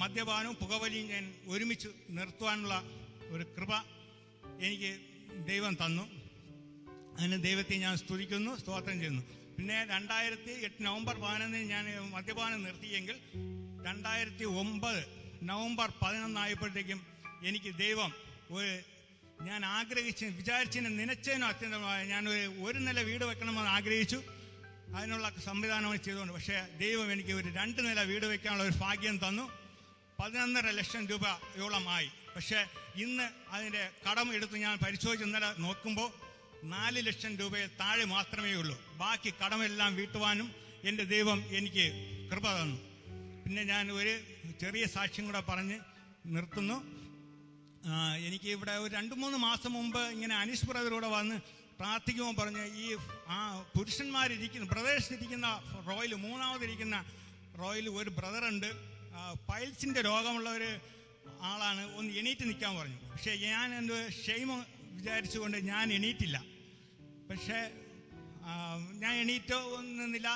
മദ്യപാനവും പുകവലിയും ഞാൻ ഒരുമിച്ച് നിർത്തുവാനുള്ള ഒരു കൃപ എനിക്ക് ദൈവം തന്നു. അതിന് ദൈവത്തെ ഞാൻ സ്തുതിക്കുന്നു, സ്തോത്രം ചെയ്യുന്നു. പിന്നെ 2008 നവംബർ 11 ഞാൻ മദ്യപാനം നിർത്തിയെങ്കിൽ 2009 നവംബർ 11 ആയപ്പോഴത്തേക്കും എനിക്ക് ദൈവം ഞാൻ വിചാരിച്ചതിന് നനച്ചതിനും അത്യന്തമായ ഞാൻ ഒരു നില വീട് വെക്കണമെന്ന് ആഗ്രഹിച്ചു. അതിനുള്ള സംവിധാനങ്ങൾ ചെയ്തുകൊണ്ട് പക്ഷേ ദൈവം എനിക്ക് ഒരു 2 നില വീട് വെക്കാനുള്ള ഒരു ഭാഗ്യം തന്നു. 11.5 ലക്ഷം രൂപയോളമായി. പക്ഷേ ഇന്ന് അതിൻ്റെ കടം എടുത്ത് ഞാൻ പരിശോധിച്ച് ഇന്നലെ നോക്കുമ്പോൾ 4 ലക്ഷം രൂപയിൽ താഴെ മാത്രമേ ഉള്ളൂ. ബാക്കി കടമെല്ലാം വീട്ടുവാനും എൻ്റെ ദൈവം എനിക്ക് കൃപ തന്നു. പിന്നെ ഞാൻ ഒരു ചെറിയ സാക്ഷ്യം കൂടെ പറഞ്ഞ് നിർത്തുന്നു. എനിക്ക് ഇവിടെ ഒരു 2-3 മാസം മുമ്പ് ഇങ്ങനെ അനീഷ് ബ്രദറൂടെ വന്ന് പ്രാർത്ഥിക്കുമ്പോൾ പറഞ്ഞ് ഈ ബ്രദേഴ്സിരിക്കുന്ന റോയിൽ 3ാമതിരിക്കുന്ന റോയിൽ ഒരു ബ്രദറുണ്ട്, പൈൽസിൻ്റെ രോഗമുള്ള ഒരു ആളാണ്, ഒന്ന് എണീറ്റ് നിൽക്കാൻ പറഞ്ഞു. പക്ഷേ ഞാൻ എൻ്റെ ക്ഷേമം വിചാരിച്ചുകൊണ്ട് ഞാൻ എണീറ്റില്ല. പക്ഷേ ഞാൻ എണീറ്റോ ഒന്നുമില്ല,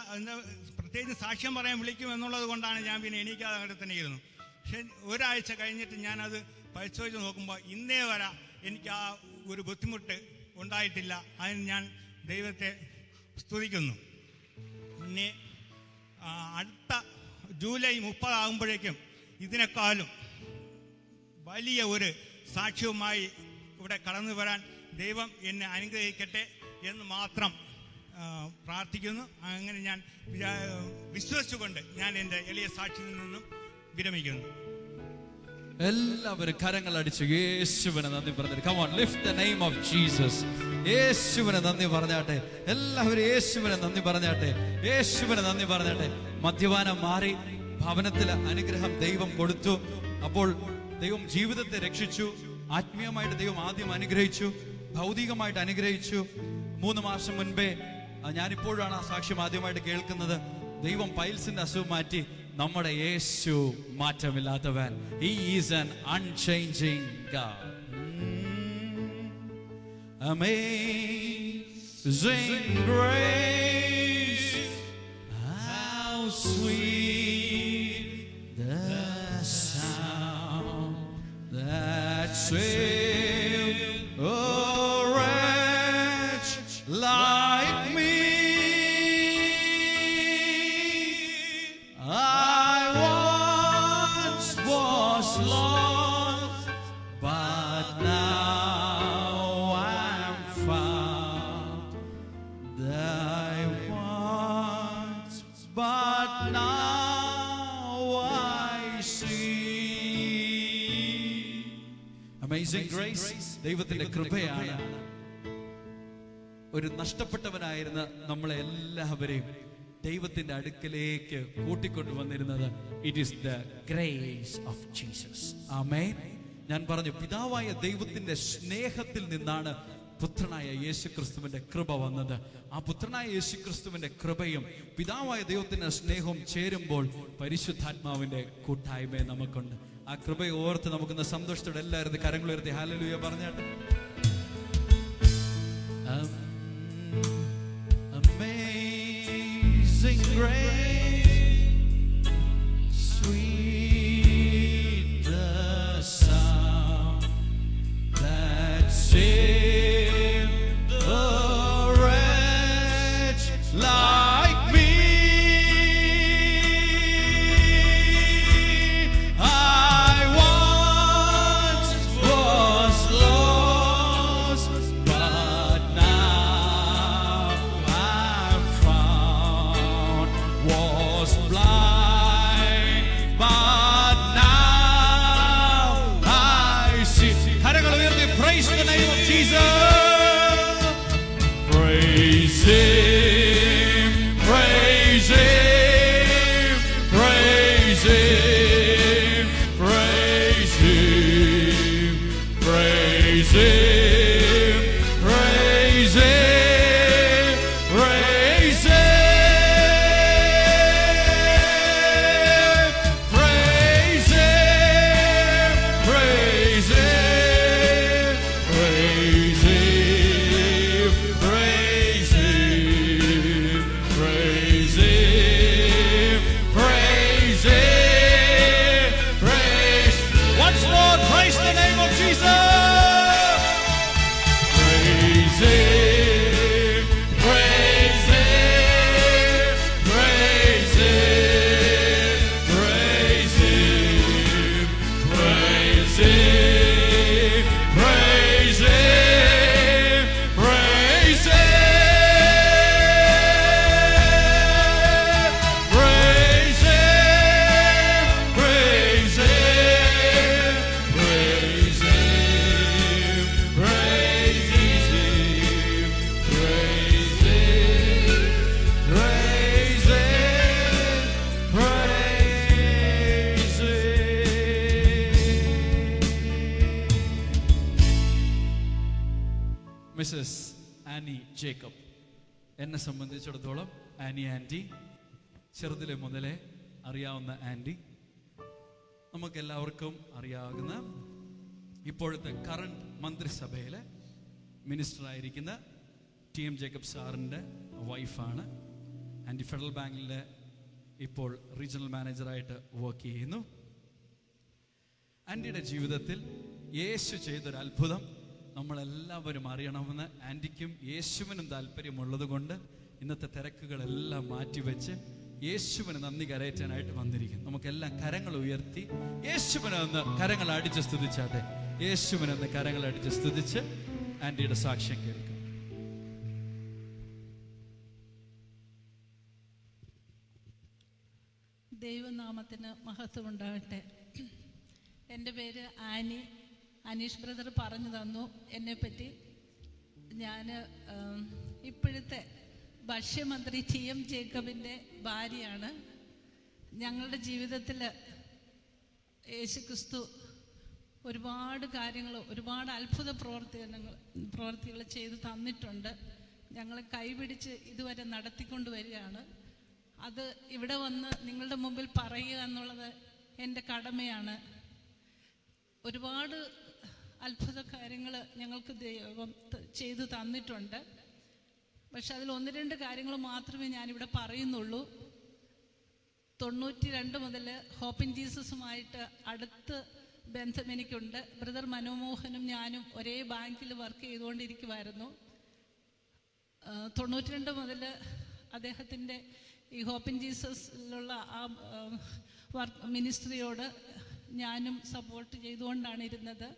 പ്രത്യേകിച്ച് സാക്ഷ്യം പറയാൻ വിളിക്കും എന്നുള്ളത് കൊണ്ടാണ് ഞാൻ പിന്നെ എണീക്കാതെ അവിടെ തന്നെ ഇരുന്നു. പക്ഷെ ഒരാഴ്ച കഴിഞ്ഞിട്ട് ഞാനത് പരിശോധിച്ച് നോക്കുമ്പോൾ ഇന്നേ വരെ എനിക്ക് ആ ഒരു ബുദ്ധിമുട്ട് ഉണ്ടായിട്ടില്ല. അതിന് ഞാൻ ദൈവത്തെ സ്തുതിക്കുന്നു. പിന്നെ അടുത്ത ജൂലൈ 30 ആകുമ്പോഴേക്കും ഇതിനേക്കാളും വലിയ ഒരു സാക്ഷ്യവുമായി ഇവിടെ കടന്നു വരാൻ ദൈവം എന്നെ അനുഗ്രഹിക്കട്ടെ എന്ന് മാത്രം പ്രാർത്ഥിക്കുന്നു. അങ്ങനെ ഞാൻ വിശ്വസിച്ചുകൊണ്ട് ഞാൻ എൻ്റെ എളിയ സാക്ഷിയിൽ നിന്നും വിരമിക്കുന്നു. എല്ലാവരും കരങ്ങൾ അടിച്ചു യേശുവിനെ നന്ദി പറഞ്ഞിട്ട് come on lift the name of Jesus. യേശുവിനെ നന്ദി പറഞ്ഞാട്ടെ. എല്ലാവരും യേശുവിനെ നന്ദി പറഞ്ഞാട്ടെ. യേശുവിനെ നന്ദി പറഞ്ഞാട്ടെ. മദ്യപാനം മാറി, ഭവനത്തിൽ അനുഗ്രഹം ദൈവം കൊടുത്തു. അപ്പോൾ ദൈവം ജീവിതത്തെ രക്ഷിച്ചു. ആത്മീയമായിട്ട് ദൈവം ആദ്യം അനുഗ്രഹിച്ചു, ഭൗതികമായിട്ട് അനുഗ്രഹിച്ചു. 3 മാസം മുൻപേ ഞാനിപ്പോഴാണ് ആ സാക്ഷ്യം ആദ്യമായിട്ട് കേൾക്കുന്നത്. ദൈവം പൈൽസിന്റെ അസുഖം മാറ്റി നമ്മുടെ യേശു മാറ്റമില്ലാത്തവൻ. He is an unchanging God. Amazing grace, how sweet the sound that saved a wretch like me. I once was lost, but now I'm found. I once, but now I see. Amazing grace, ദൈവത്തിന്റെ കൃപയാണ് ഒരു നഷ്ടപ്പെട്ടവനായിരുന്ന നമ്മളെ എല്ലാവരെയും ദൈവത്തിന്റെ അടുക്കലേക്ക് കൂട്ടിക്കൊണ്ടുവന്നിരുന്നത്. It is the grace of Jesus. ആമേൻ. ഞാൻ പറഞ്ഞു, പിതാവായ ദൈവത്തിന്റെ സ്നേഹത്തിൽ നിന്നാണ് പുത്രനായ യേശുക്രിസ്തുവിന്റെ കൃപ വന്നത്. ആ പുത്രനായ യേശുക്രിസ്തുവിന്റെ കൃപയും പിതാവായ ദൈവത്തിന്റെ സ്നേഹവും ചേരുമ്പോൾ പരിശുദ്ധാത്മാവിന്റെ കൂട്ടായ്മ നമുക്കുണ്ട്. ആ കൃപയെ ഓർത്ത് നമുക്കിന്ന് സന്തോഷത്തോടെ എല്ലാവരും കരങ്ങൾ ഉയർത്തി ഹല്ലേലൂയ പറഞ്ഞാട്ട്. Amazing grace, sweet the sound that saved a wretch like me. I once was lost, but now I'm found. Was blind, but now I see. കരങ്ങൾ ഉയർത്തി praise the name of Jesus. Praise Him, praise Him, praise Him, praise Him, praise Him, praise Him, praise Him, praise Him, praise Him, praise Him, praise Him, praise Him, praise Him, praise. Once more, praise the name of Jesus. Praise Him, praise Him, praise Him, praise Him, praise Him, praise Him, praise Him, praise Him, praise Mrs Annie Jacob. എന്നെ സംബന്ധിച്ചിടത്തോളം Annie anti ചെറുതിലെ മുതലേ അറിയാവുന്ന anti, നമുക്കെല്ലാവർക്കും അറിയാവുന്ന ഇപ്പോഴത്തെ current മന്ത്രിസഭയിലെ മിനിസ്റ്ററായിരിക്കുന്ന TM Jacob സാറിൻ്റെ വൈഫാണ്. ആൻറ്റി ഫെഡറൽ ബാങ്കിലെ ഇപ്പോൾ റീജിയണൽ മാനേജറായിട്ട് വർക്ക് ചെയ്യുന്നു. ആൻറ്റിയുടെ ജീവിതത്തിൽ യേശു ചെയ്തൊരു അത്ഭുതം നമ്മളെല്ലാവരും അറിയണമെന്ന് ആൻറ്റിക്കും യേശുവിനും താല്പര്യമുള്ളത് കൊണ്ട് ഇന്നത്തെ തിരക്കുകളെല്ലാം മാറ്റിവെച്ച് യേശുവിന് നന്ദി കരയറ്റാനായിട്ട് വന്നിരിക്കുന്നു. നമുക്കെല്ലാം കരങ്ങൾ ഉയർത്തി യേശുവിനെ ഒന്ന് കരങ്ങൾ അടിച്ച് സ്തുതിച്ചാട്ടെ. യേശുവിനെ ഒന്ന് കരങ്ങൾ അടിച്ച് സ്തുതിച്ച് ആൻറ്റിയുടെ സാക്ഷ്യം കേൾക്കും. ദൈവനാമത്തിന് മഹത്വം ഉണ്ടാകട്ടെ. എൻ്റെ പേര് ആനി. അനീഷ് ബ്രദർ പറഞ്ഞു തന്നു എന്നെപ്പറ്റി. ഞാൻ ഇപ്പോഴത്തെ ഭക്ഷ്യമന്ത്രി TM ജേക്കബിൻ്റെ ഭാര്യയാണ്. ഞങ്ങളുടെ ജീവിതത്തിൽ യേശുക്രിസ്തു ഒരുപാട് കാര്യങ്ങൾ, ഒരുപാട് അത്ഭുത പ്രവർത്തികൾ ചെയ്ത് തന്നിട്ടുണ്ട്. ഞങ്ങളെ കൈപിടിച്ച് ഇതുവരെ നടത്തിക്കൊണ്ട് വരികയാണ്. അത് ഇവിടെ വന്ന് നിങ്ങളുടെ മുമ്പിൽ പറയുക എന്നുള്ളത് എൻ്റെ കടമയാണ്. ഒരുപാട് അത്ഭുത കാര്യങ്ങൾ ഞങ്ങൾക്ക് ദൈവം ചെയ്തു തന്നിട്ടുണ്ട്. പക്ഷെ അതിൽ 1-2 കാര്യങ്ങൾ മാത്രമേ ഞാനിവിടെ പറയുന്നുള്ളൂ. 92 മുതൽ ഹോപ്പ് ഇൻ ജീസസുമായിട്ട് അടുത്ത് ബന്ധം എനിക്കുണ്ട്. ബ്രദർ മനോമോഹനും ഞാനും ഒരേ ബാങ്കിൽ വർക്ക് ചെയ്തുകൊണ്ടിരിക്കുമായിരുന്നു. 92 മുതൽ അദ്ദേഹത്തിൻ്റെ ഈ ഹോപ്പ് ഇൻ ജീസസിലുള്ള ആ വർക്ക് മിനിസ്ട്രിയോട് ഞാനും സപ്പോർട്ട് ചെയ്തുകൊണ്ടാണ് ഇരിക്കുന്നത്.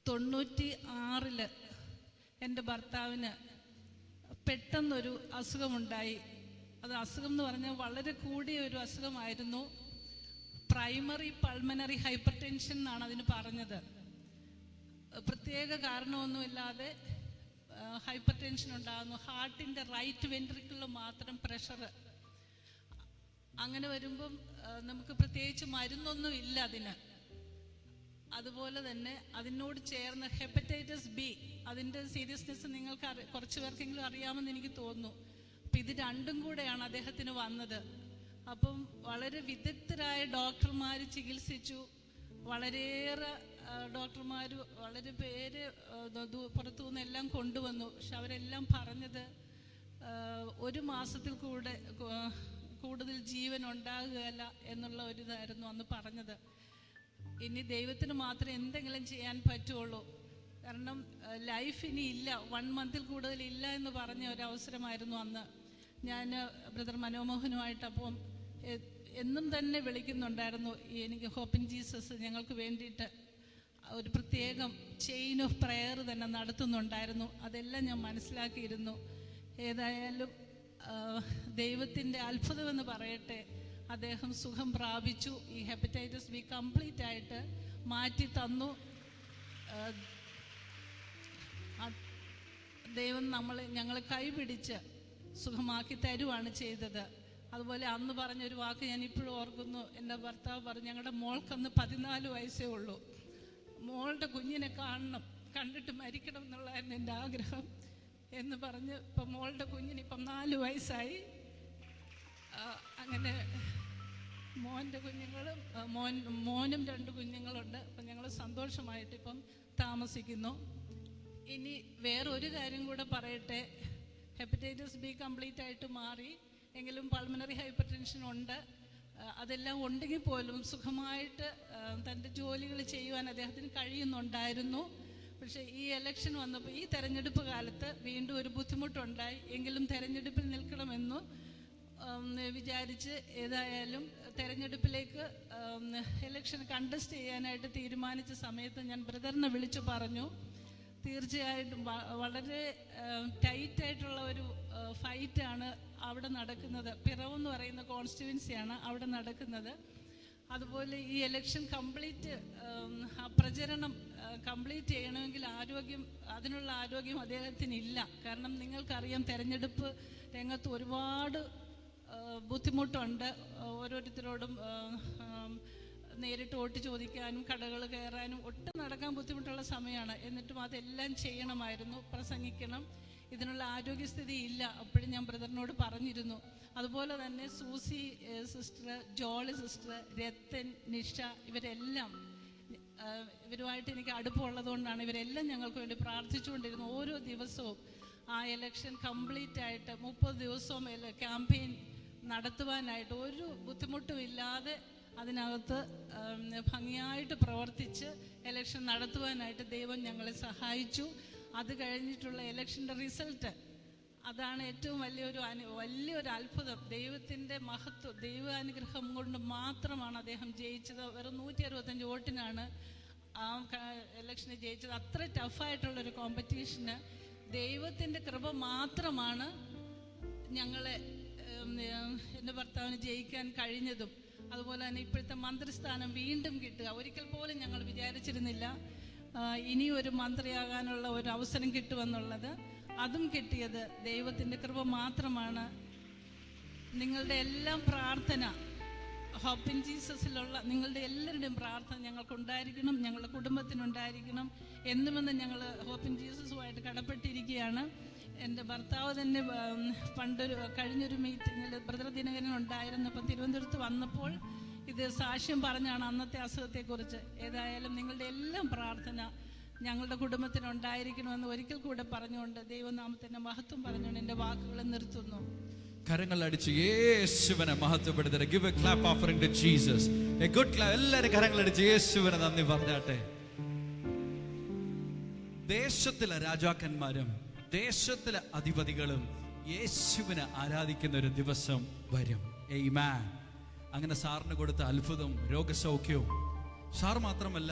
96 എൻ്റെ ഭർത്താവിന് പെട്ടെന്നൊരു അസുഖമുണ്ടായി. അത് അസുഖം എന്ന് പറഞ്ഞാൽ വളരെ കൂടിയ ഒരു അസുഖമായിരുന്നു. പ്രൈമറി പൾമനറി ഹൈപ്പർ ടെൻഷൻ എന്നാണ് അതിന് പറഞ്ഞത്. പ്രത്യേക കാരണമൊന്നുമില്ലാതെ ഹൈപ്പർ ടെൻഷൻ ഉണ്ടാകുന്നു. ഹാർട്ടിൻ്റെ റൈറ്റ് വെൻട്രിക്കിളിൽ മാത്രം പ്രഷർ. അങ്ങനെ വരുമ്പം നമുക്ക് പ്രത്യേകിച്ച് മരുന്നൊന്നും ഇല്ല അതിന്. അതുപോലെ തന്നെ അതിനോട് ചേർന്ന് ഹെപ്പറ്റൈറ്റിസ് ബി, അതിൻ്റെ സീരിയസ്നെസ് നിങ്ങൾക്ക് കുറച്ച് പേർക്കെങ്കിലും അറിയാമെന്ന് എനിക്ക് തോന്നുന്നു. അപ്പം ഇത് രണ്ടും കൂടെയാണ് അദ്ദേഹത്തിന് വന്നത്. അപ്പം വളരെ വിദഗ്ധരായ ഡോക്ടർമാർ ചികിത്സിച്ചു. വളരെയേറെ ഡോക്ടർമാർ വളരെ പേര് പുറത്തു നിന്നെല്ലാം കൊണ്ടുവന്നു. പക്ഷെ അവരെല്ലാം പറഞ്ഞത് 1 മാസത്തിൽ കൂടുതൽ ജീവൻ ഉണ്ടാകുകയല്ല എന്നുള്ള ഒരു ഇതായിരുന്നു അന്ന് പറഞ്ഞത്. ഇനി ദൈവത്തിന് മാത്രമേ എന്തെങ്കിലും ചെയ്യാൻ പറ്റുള്ളൂ. കാരണം ലൈഫ് ഇനി ഇല്ല, 1 മന്തിൽ കൂടുതൽ ഇല്ല എന്ന് പറഞ്ഞ ഒരവസരമായിരുന്നു അന്ന്. ഞാൻ ബ്രദർ മനോമോഹനുമായിട്ട് അപ്പം എന്നും തന്നെ വിളിക്കുന്നുണ്ടായിരുന്നു. എനിക്ക് ഹോപ്പ് ഇൻ ജീസസ് ഞങ്ങൾക്ക് വേണ്ടിയിട്ട് ഒരു പ്രത്യേകം ചെയിൻ ഓഫ് പ്രെയർ തന്നെ നടത്തുന്നുണ്ടായിരുന്നു. അതെല്ലാം ഞാൻ മനസ്സിലാക്കിയിരുന്നു. ഏതായാലും ദൈവത്തിൻ്റെ അത്ഭുതമെന്ന് പറയട്ടെ, അദ്ദേഹം സുഖം പ്രാപിച്ചു. ഈ ഹെപ്പറ്റൈറ്റിസ് ബി കംപ്ലീറ്റ് ആയിട്ട് മാറ്റി തന്നു. ദൈവം ഞങ്ങളെ കൈപിടിച്ച് സുഖമാക്കി തരുവാണ് ചെയ്തത്. അതുപോലെ അന്ന് പറഞ്ഞൊരു വാക്ക് ഞാൻ ഇപ്പോഴും ഓർക്കുന്നു. എൻ്റെ ഭർത്താവ് പറഞ്ഞു, ഞങ്ങളുടെ മോൾക്കന്ന് 14 വയസ്സേ ഉള്ളൂ. മോളുടെ കുഞ്ഞിനെ കാണണം, കണ്ടിട്ട് മരിക്കണം എന്നുള്ളതായിരുന്നു എൻ്റെ ആഗ്രഹം എന്ന് പറഞ്ഞ് ഇപ്പം മോളുടെ കുഞ്ഞിന് ഇപ്പം 4 വയസ്സായി. അങ്ങനെ മോൻ്റെ കുഞ്ഞുങ്ങളും മോനും 2 കുഞ്ഞുങ്ങളുണ്ട്. അപ്പം ഞങ്ങൾ സന്തോഷമായിട്ട് ഇപ്പം താമസിക്കുന്നു. ഇനി വേറൊരു കാര്യം കൂടെ പറയട്ടെ. ഹെപ്പറ്റൈറ്റിസ് ബി കംപ്ലീറ്റ് ആയിട്ട് മാറി, എങ്കിലും പൾമനറി ഹൈപ്പർ ടെൻഷൻ ഉണ്ട്. അതെല്ലാം ഉണ്ടെങ്കിൽ പോലും സുഖമായിട്ട് തൻ്റെ ജോലികൾ ചെയ്യുവാൻ അദ്ദേഹത്തിന് കഴിയുന്നുണ്ടായിരുന്നു. പക്ഷേ ഈ ഇലക്ഷൻ വന്നപ്പോൾ, ഈ തെരഞ്ഞെടുപ്പ് കാലത്ത് വീണ്ടും ഒരു ബുദ്ധിമുട്ടുണ്ടായി. എങ്കിലും തെരഞ്ഞെടുപ്പിൽ നിൽക്കണമെന്നു വിചാരിച്ച് ഏതായാലും തെരഞ്ഞെടുപ്പിലേക്ക് ഇലക്ഷൻ കണ്ടസ്റ്റ് ചെയ്യാനായിട്ട് തീരുമാനിച്ച സമയത്ത് ഞാൻ ബ്രദറിനെ വിളിച്ചു പറഞ്ഞു, തീർച്ചയായിട്ടും വളരെ ടൈറ്റായിട്ടുള്ള ഒരു ഫൈറ്റാണ് അവിടെ നടക്കുന്നത്. പിറവ് എന്ന് പറയുന്ന കോൺസ്റ്റിറ്റ്യുവൻസിയാണ് അവിടെ നടക്കുന്നത്. അതുപോലെ ഈ ഇലക്ഷൻ കംപ്ലീറ്റ് ആ പ്രചരണം കംപ്ലീറ്റ് ചെയ്യണമെങ്കിൽ അതിനുള്ള ആരോഗ്യം അദ്ദേഹത്തിനില്ല. കാരണം നിങ്ങൾക്കറിയാം, തെരഞ്ഞെടുപ്പ് രംഗത്ത് ഒരുപാട് ബുദ്ധിമുട്ടുണ്ട്. ഓരോരുത്തരോടും നേരിട്ട് വോട്ട് ചോദിക്കാനും കടകൾ കയറാനും ഒട്ടും നടക്കാൻ ബുദ്ധിമുട്ടുള്ള സമയമാണ്. എന്നിട്ടും അതെല്ലാം ചെയ്യണമായിരുന്നു, പ്രസംഗിക്കണം. ഇതിനുള്ള ആരോഗ്യസ്ഥിതി ഇല്ല. അപ്പോഴും ഞാൻ ബ്രദറിനോട് പറഞ്ഞിരുന്നു. അതുപോലെ തന്നെ Susie sister, Jolly sister, Rathan, Nisha, ഇവരുമായിട്ട് എനിക്ക് അടുപ്പമുള്ളതുകൊണ്ടാണ് ഇവരെല്ലാം ഞങ്ങൾക്ക് വേണ്ടി പ്രാർത്ഥിച്ചുകൊണ്ടിരുന്നു. ഓരോ ദിവസവും ആ ഇലക്ഷൻ കംപ്ലീറ്റ് ആയിട്ട് 30 ദിവസവും ക്യാമ്പയിൻ നടത്തുവാനായിട്ട് ഒരു ബുദ്ധിമുട്ടും ഇല്ലാതെ അതിനകത്ത് ഭംഗിയായിട്ട് പ്രവർത്തിച്ച് ഇലക്ഷൻ നടത്തുവാനായിട്ട് ദൈവം ഞങ്ങളെ സഹായിച്ചു. അത് കഴിഞ്ഞിട്ടുള്ള ഇലക്ഷൻ്റെ റിസൾട്ട്, അതാണ് ഏറ്റവും വലിയൊരു അത്ഭുതം. ദൈവത്തിൻ്റെ മഹത്വം, ദൈവാനുഗ്രഹം കൊണ്ട് മാത്രമാണ് അദ്ദേഹം ജയിച്ചത്. വെറും 165 വോട്ടിനാണ് ആ ഇലക്ഷന് ജയിച്ചത്. അത്ര ടഫായിട്ടുള്ളൊരു കോമ്പറ്റീഷന് ദൈവത്തിൻ്റെ കൃപ മാത്രമാണ് ഞങ്ങളെ എൻ്റെ ഭർത്താവിന് ജയിക്കാൻ കഴിഞ്ഞതും. അതുപോലെ തന്നെ ഇപ്പോഴത്തെ മന്ത്രിസ്ഥാനം വീണ്ടും കിട്ടുക, ഒരിക്കൽ പോലും ഞങ്ങൾ വിചാരിച്ചിരുന്നില്ല ഇനിയൊരു മന്ത്രിയാകാനുള്ള ഒരു അവസരം കിട്ടുമെന്നുള്ളത്. അതും കിട്ടിയത് ദൈവത്തിൻ്റെ കൃപ മാത്രമാണ്. നിങ്ങളുടെ എല്ലാം പ്രാർത്ഥന, ഹോപ്പ് ഇൻ ജീസസിലുള്ള നിങ്ങളുടെ എല്ലാവരുടെയും പ്രാർത്ഥന ഞങ്ങൾക്കുണ്ടായിരിക്കണം, ഞങ്ങളുടെ കുടുംബത്തിനുണ്ടായിരിക്കണം. എന്നുമെന്ന് ഞങ്ങൾ ഹോപ്പ് ഇൻ ജീസസുമായിട്ട് കടപ്പെട്ടിരിക്കുകയാണ്. എൻ്റെ ഭർത്താവ് തന്നെ കഴിഞ്ഞൊരു മീറ്റിങ്ങിൽ ബ്രദർ ദിനകരൻ ഉണ്ടായിരുന്നപ്പോൾ തിരുവനന്തപുരത്ത് വന്നപ്പോൾ ഇത് സാക്ഷ്യം പറഞ്ഞാണ് അന്നത്തെ അസുഖത്തെക്കുറിച്ച്. ഏതായാലും നിങ്ങളുടെ എല്ലാം പ്രാർത്ഥന ഞങ്ങളുടെ കുടുംബത്തിനുണ്ടായിരിക്കണമെന്ന് ഒരിക്കൽ കൂടെ പറഞ്ഞുകൊണ്ട് ദൈവനാമത്തിൻ്റെ മഹത്വം പറഞ്ഞുകൊണ്ട് എൻ്റെ വാക്കുകൾ നിർത്തുന്നു. കരങ്ങൾ അടിച്ച് യേശുവിനെ മഹത്വപ്പെടുത്തട്ടെ. Give a clap offering to Jesus. A good clap. എല്ലാവരും കരങ്ങൾ അടിച്ച് യേശുവിനെ നന്ദി പറഞ്ഞാട്ടെ. ദേശത്തിലെ രാജാക്കന്മാരും ദേശത്തിലെ അധിപതികളും യേശുവിനെ ആരാധിക്കുന്ന ഒരു ദിവസം വരും. ആമേൻ. അങ്ങനെ സാറിന് കൊടുത്ത അത്ഭുതം രോഗസൗഖ്യവും, സാർ മാത്രമല്ല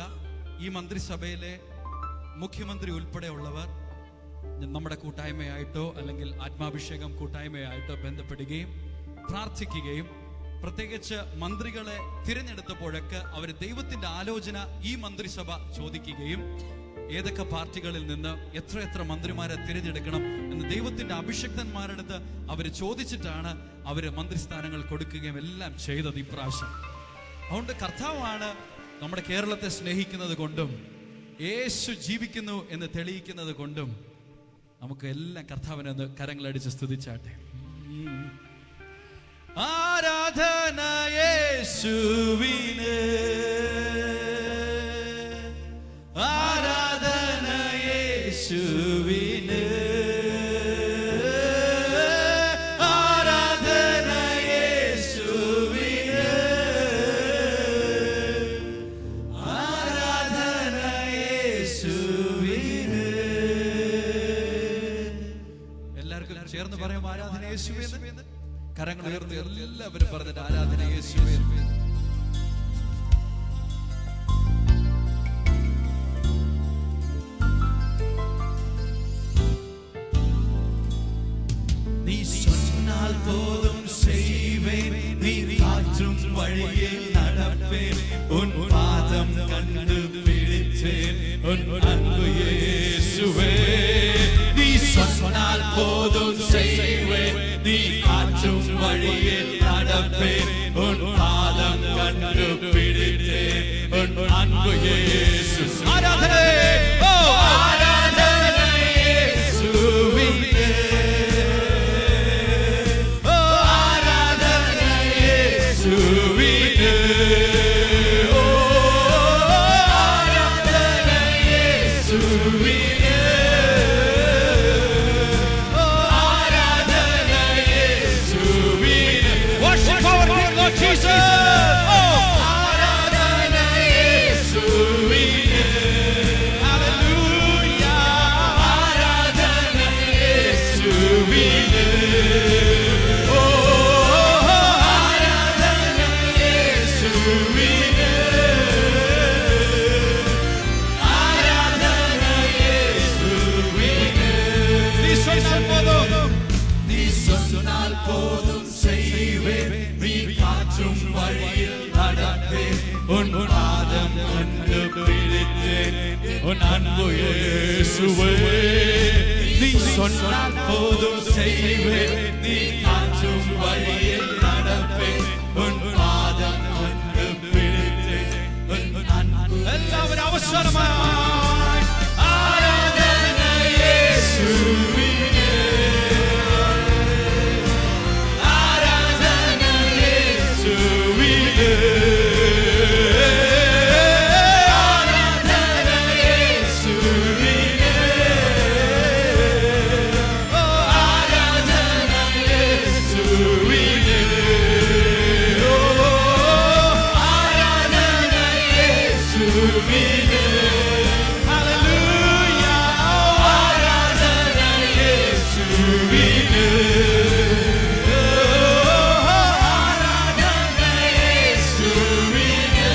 ഈ മന്ത്രിസഭയിലെ മുഖ്യമന്ത്രി ഉൾപ്പെടെയുള്ളവർ നമ്മുടെ കൂട്ടായ്മയായിട്ടോ അല്ലെങ്കിൽ ആത്മാഭിഷേകം കൂട്ടായ്മയായിട്ടോ ബന്ധപ്പെടുകയും പ്രാർത്ഥിക്കുകയും, പ്രത്യേകിച്ച് മന്ത്രികളെ തിരഞ്ഞെടുത്തപ്പോഴൊക്കെ അവർ ദൈവത്തിന്റെ ആലോചന ഈ മന്ത്രിസഭ ചോദിക്കുകയും ഏതൊക്കെ പാർട്ടികളിൽ നിന്ന് എത്ര മന്ത്രിമാരെ തിരഞ്ഞെടുക്കണം എന്ന് ദൈവത്തിന്റെ അഭിഷിക്തന്മാരുടെ അടുത്ത് അവർ ചോദിച്ചിട്ടാണ് അവർ മന്ത്രിസ്ഥാനങ്ങൾ കൊടുക്കുകയും എല്ലാം ചെയ്തത് ഇപ്രാവശ്യം. അതുകൊണ്ട് കർത്താവാണ് നമ്മുടെ കേരളത്തെ സ്നേഹിക്കുന്നത് കൊണ്ടും യേശു ജീവിക്കുന്നു എന്ന് തെളിയിക്കുന്നത് കൊണ്ടും നമുക്ക് എല്ലാം കർത്താവിനെ ഒന്ന് കരങ്ങളടിച്ച് സ്തുതിച്ചാട്ടെ. ആരാധന യേശുവിനെ, ആരാധന യേശുവിനെ, ആരാധന യേശുവിനെ, ആരാധന യേശുവിനെ. എല്ലാവർക്കും ചേർന്ന് പറയാം ആരാധന യേശുവിനെ. കരങ്ങൾ ഉയർത്തി എല്ലാവരും പറഞ്ഞിട്ട് ആരാധന യേശുവിനെ. നീ சொன்னால் போதும் செய்வேன், நீ காற்றும் வழியில் நடப்பேன், உன் பாதம் கண்டு பிடித்தேன், உன் அன்பு இயேசுவே. நீ சொன்னால் போதும் செய்வேன், நீ காற்றும் வழியில் நடப்பேன், உன் பாதம் கண்டு பிடித்தேன், உன் அன்பு இயேசு. ஆராதனை, ஓ ஆராதனை இயேசுவினே, ஓ ஆராதனை இயேசுவினே, ஓ ஆராதனை இயேசுவினே, ஓ ஆராதனை இயேசுவினே. Worship our King Lord Jesus. Oh, ஆராதனை இயேசுவினே. Hallelujah. ஆராதனை இயேசுவினே. Oh, ஆராதனை இயேசுவினே. ஆராதனை இயேசுவினே. நீ சொன்னால் போதும், நீ சொன்னால் போதும் செய்வேன், நீ காற்றும் வழியில் நடப்பேன், உன் பாதம் கண்டு பிடித்தேன், உன் அன்பு இயேசுவே. நீ சொன்னால் போதும் செய்வேன், நீ காற்றும் வழியில் நடப்பேன், உன் பாதம் கண்டு பிடித்தேன், உன் அன்பு. എല്ലാവരും അവസരമായി ആരാധന യേശുവിനെ, ആരാധന യേശുവിനെ, ആരാധന യേശുവിനെ, ഓ ആരാധന യേശുവിനെ, ഓ ആരാധന യേശുവിനെ. ഹല്ലേലൂയ, ആരാധന യേശുവിനെ, ഓ ആരാധന യേശുവിനെ,